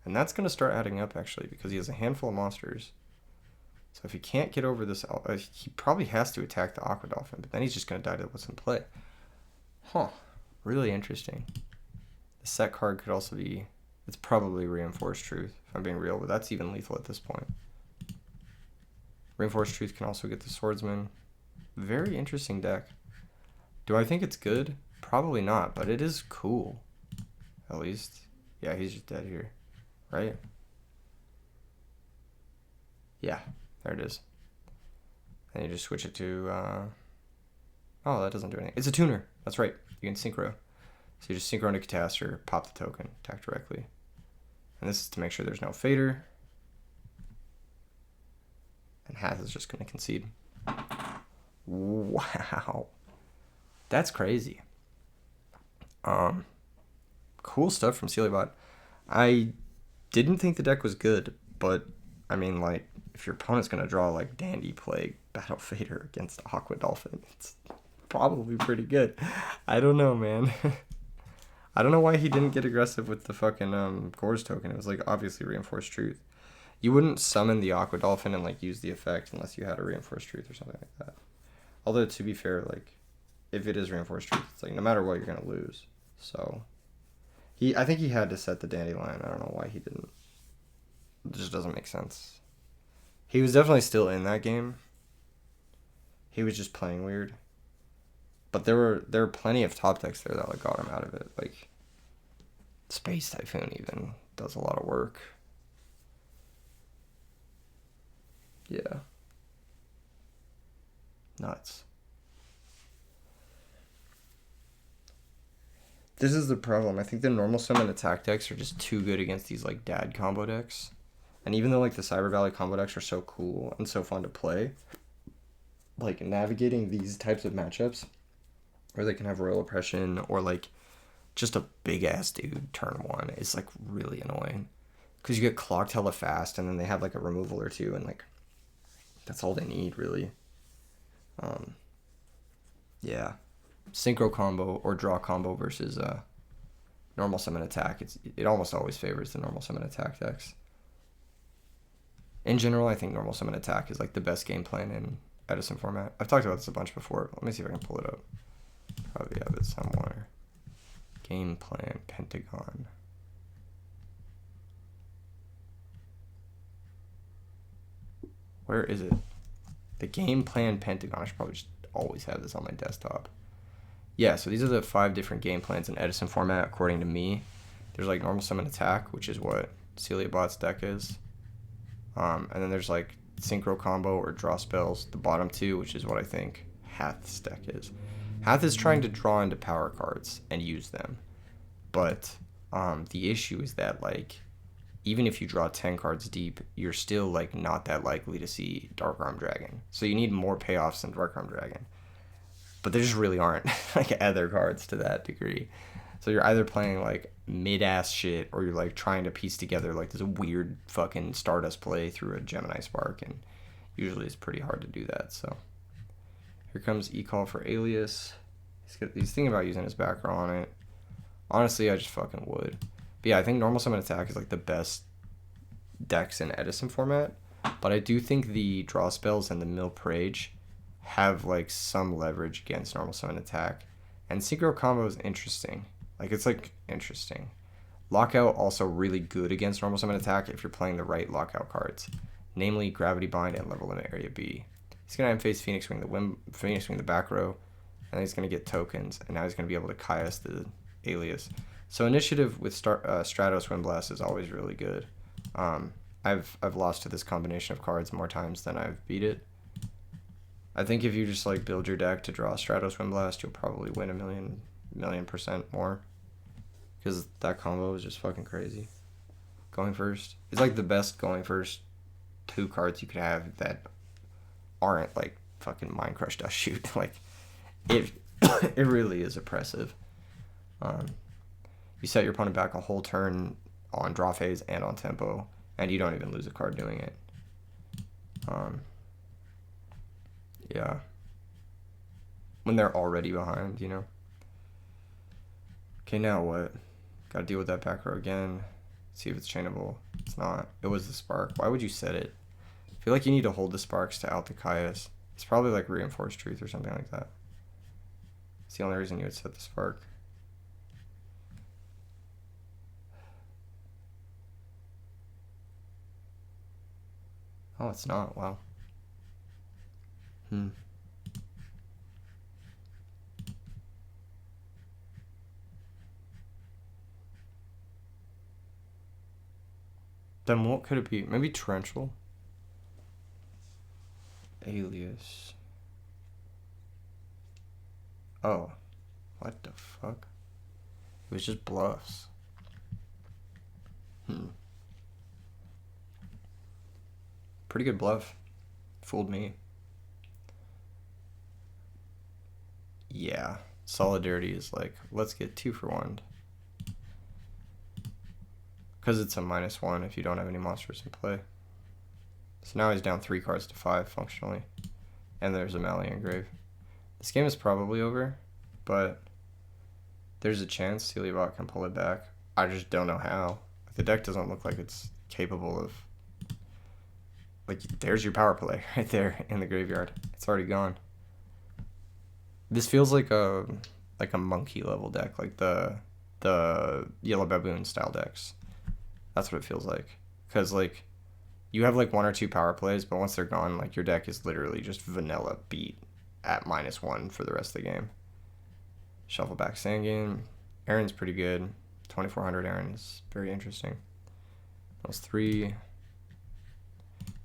And that's going to start adding up, actually, because he has a handful of monsters. So if he can't get over this, he probably has to attack the Aqua Dolphin, but then he's just going to die to what's in play. Huh. Really interesting. The set card could also be... It's probably Reinforced Truth, if I'm being real, but that's even lethal at this point. Reinforced Truth can also get the Swordsman. Very interesting deck. Do I think it's good? Probably not, but it is cool. At least. Yeah, he's just dead here. Right? Yeah, there it is. And you just switch it to... Oh, that doesn't do anything. It's a tuner. That's right. You can Synchro. So you just Synchro into Catastor, pop the token, attack directly. And this is to make sure there's no Fader. And Hath is just going to concede. Wow. That's crazy. Cool stuff from Sealybot. I didn't think the deck was good, but I mean, like, if your opponent's going to draw, like, Dandy, Plague, Battle Fader against Aqua Dolphin, it's probably pretty good. I don't know, man. I don't know why he didn't get aggressive with the fucking Gores token. It was, like, obviously Reinforced Truth. You wouldn't summon the Aqua Dolphin and, like, use the effect unless you had a Reinforced Truth or something like that. Although, to be fair, like, if it is Reinforced Truth, it's like, no matter what, you're going to lose. So, I think he had to set the Dandelion. I don't know why he didn't. It just doesn't make sense. He was definitely still in that game. He was just playing weird. But there were plenty of top decks there that, like, got him out of it. Like, Space Typhoon even does a lot of work. Yeah. Nuts. This is the problem. I think the normal summon attack decks are just too good against these, like, dad combo decks. And even though, like, the Cyber Valley combo decks are so cool and so fun to play, like, navigating these types of matchups where they can have Royal Oppression or, like, just a big-ass dude turn one is, like, really annoying. Because you get clocked hella fast, and then they have, like, a removal or two, and, like, that's all they need, really. Yeah. synchro combo or draw combo versus normal summon attack, it almost always favors the normal summon attack decks. In general, I think normal summon attack is like the best game plan in Edison format. I've talked about this a bunch before. Let me see if I can pull it up. Probably have it somewhere. Game plan Pentagon. Where is it? The game plan Pentagon. I should probably just always have this on my desktop. Yeah, so these are the 5 different game plans in Edison format, according to me. There's like normal summon attack, which is what Celia Bot's deck is. And then there's like synchro combo or draw spells, the bottom 2, which is what I think Hath's deck is. Hath is trying to draw into power cards and use them. But the issue is that, like, even if you draw 10 cards deep, you're still, like, not that likely to see Dark Arm Dragon. So you need more payoffs than Dark Arm Dragon. But there just really aren't, like, other cards to that degree. So you're either playing, like, mid-ass shit, or you're, like, trying to piece together, like, this weird fucking Stardust play through a Gemini Spark, and usually it's pretty hard to do that, so. Here comes E-Call for Alias. He's thinking about using his back row on it. Honestly, I just fucking would. But yeah, I think normal summon attack is, like, the best decks in Edison format, but I do think the draw spells and the Mill Prage have, like, some leverage against normal summon attack. And synchro combo is interesting. Like, it's, like, interesting. Lockout also really good against normal summon attack if you're playing the right lockout cards, namely Gravity Bind and Level Limit Area B. He's gonna have face Phoenix Wing the back row, and then he's gonna get tokens, and now he's gonna be able to Caius the Alias. So initiative with Stratos Windblast is always really good. I've lost to this combination of cards more times than I've beat it. I think if you just, like, build your deck to draw Stratos Windblast, you'll probably win a million percent more, because that combo is just fucking crazy. Going first, it's like the best going first 2 cards you could have that aren't, like, fucking Mind Crush Dust Shoot. Like, it really is oppressive. You set your opponent back a whole turn on draw phase and on tempo, and you don't even lose a card doing it. Yeah. When they're already behind, you know? Okay, now what? Gotta deal with that back row again. See if it's chainable. It's not. It was the Spark. Why would you set it? I feel like you need to hold the Sparks to out the Caius. It's probably like Reinforced Truth or something like that. It's the only reason you would set the Spark. Oh, it's not. Wow. Then what could it be? Maybe Torrential? Alias. Oh. What the fuck? It was just bluffs. Pretty good bluff. Fooled me. Yeah. Solidarity is like, let's get 2 for 1. Because it's a -1 if you don't have any monsters in play. So now he's down 3 cards to 5 functionally. And there's a Malian Grave. This game is probably over, but there's a chance Celia Bot can pull it back. I just don't know how. The deck doesn't look like it's capable of... Like, there's your power play right there in the graveyard. It's already gone. This feels like a monkey level deck, like the Yellow Baboon style decks. That's what it feels like. Because, like, you have, like, 1 or 2 power plays, but once they're gone, like, your deck is literally just vanilla beat at -1 for the rest of the game. Shuffle back Sangin. Aaron's pretty good. 2400 Aaron is very interesting. Those 3.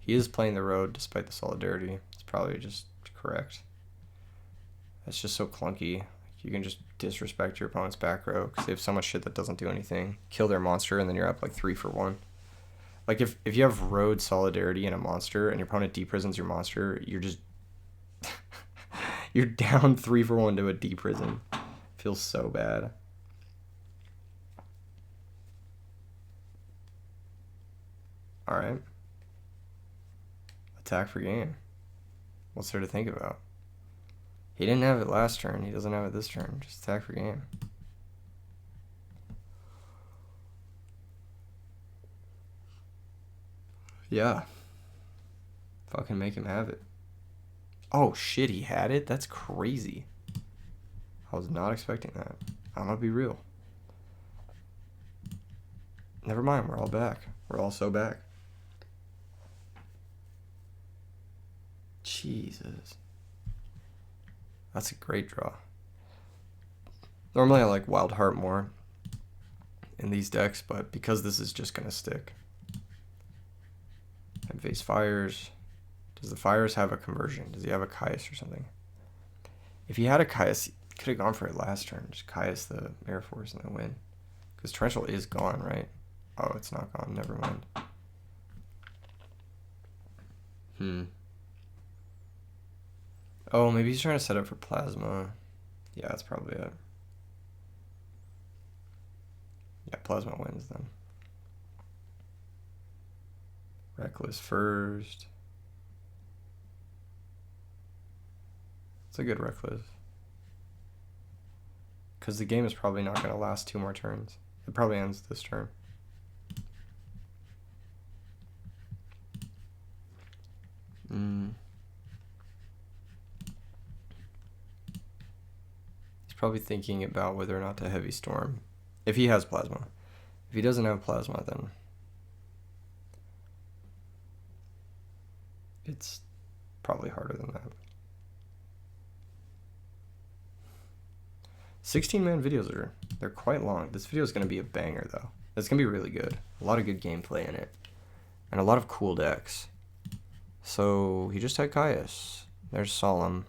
He is playing the road despite the solidarity. It's probably just correct. It's just so clunky. You can just disrespect your opponent's back row because they have so much shit that doesn't do anything. Kill their monster, and then you're up like 3 for 1. Like, if you have road solidarity and a monster, and your opponent deprisons your monster, you're just... you're down 3 for 1 to a deprison. Feels so bad. Alright. Attack for game. What's there to think about? He didn't have it last turn. He doesn't have it this turn. Just attack for game. Yeah. Fucking make him have it. Oh, shit, he had it? That's crazy. I was not expecting that. I'm gonna be real. Never mind, we're all back. We're all so back. Jesus. That's a great draw. Normally I like Wild Heart more in these decks, but because this is just gonna stick. And face Fires. Does the Fires have a conversion? Does he have a Caius or something? If he had a Caius, he could have gone for it last turn. Just Caius the Air Force and then win. Because Torrential is gone, right? Oh, it's not gone. Never mind. Oh, maybe he's trying to set up for Plasma. Yeah, that's probably it. Yeah, Plasma wins then. Reckless first. It's a good Reckless. Because the game is probably not going to last 2 more turns. It probably ends this turn. He's probably thinking about whether or not to Heavy Storm. If he has Plasma. If he doesn't have Plasma, then it's probably harder than that. 16-man videos they're quite long. This video is going to be a banger, though. It's going to be really good. A lot of good gameplay in it. And a lot of cool decks. So, he just had Caius. There's Solemn.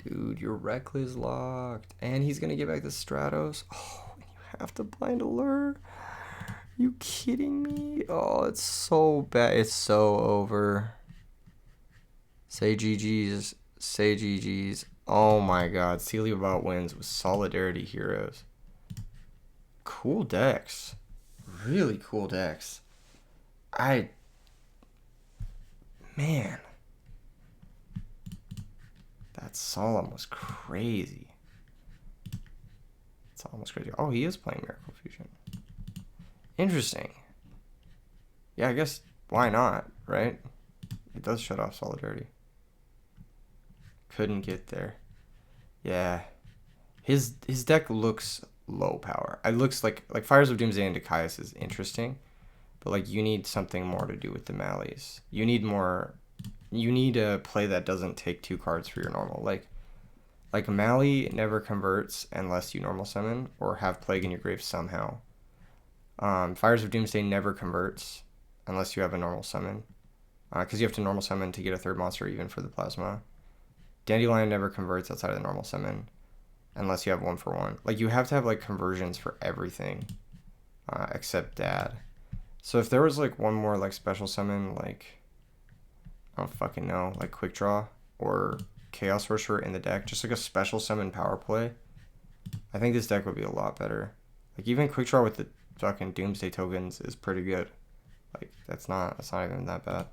Dude, your Reckless locked. And he's going to get back the Stratos. Oh, and you have to Blind Allure. You kidding me? Oh, it's so bad. It's so over. Say GG's. Say GG's. Oh my god. Sealybot wins with Solidarity Heroes. Cool decks. Really cool decks. Man. That Solemn was crazy. It's almost crazy. Oh, he is playing Miracle Fusion. Interesting. Yeah, I guess why not, right? It does shut off Solidarity. Couldn't get there. Yeah. His deck looks low power. It looks like Fires of Doomsday into Caius is interesting, but like you need something more to do with the Malleys. You need a play that doesn't take 2 cards for your normal. Like Malley never converts unless you normal summon or have Plague in your grave somehow. Fires of Doomsday never converts unless you have a normal summon. Because you have to normal summon to get a 3rd monster even for the Plasma. Dandelion never converts outside of the normal summon unless you have 1-for-1. Like, you have to have, like, conversions for everything except Dad. So if there was, like, one more, like, special summon, like, I don't fucking know, like Quick Draw or Chaos Sorcerer in the deck, just like a special summon power play, I think this deck would be a lot better. Like, even Quick Draw with the fucking Doomsday tokens is pretty good. Like, that's not even that bad.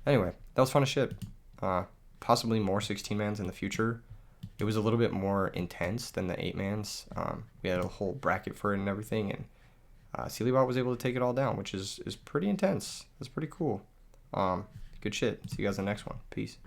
Anyway, that was fun as shit. Possibly more 16-mans in the future. It was a little bit more intense than the 8-mans. We had a whole bracket for it and everything, and Sealybot was able to take it all down, which is pretty intense. That's pretty cool. Good shit. See you guys in the next one. Peace.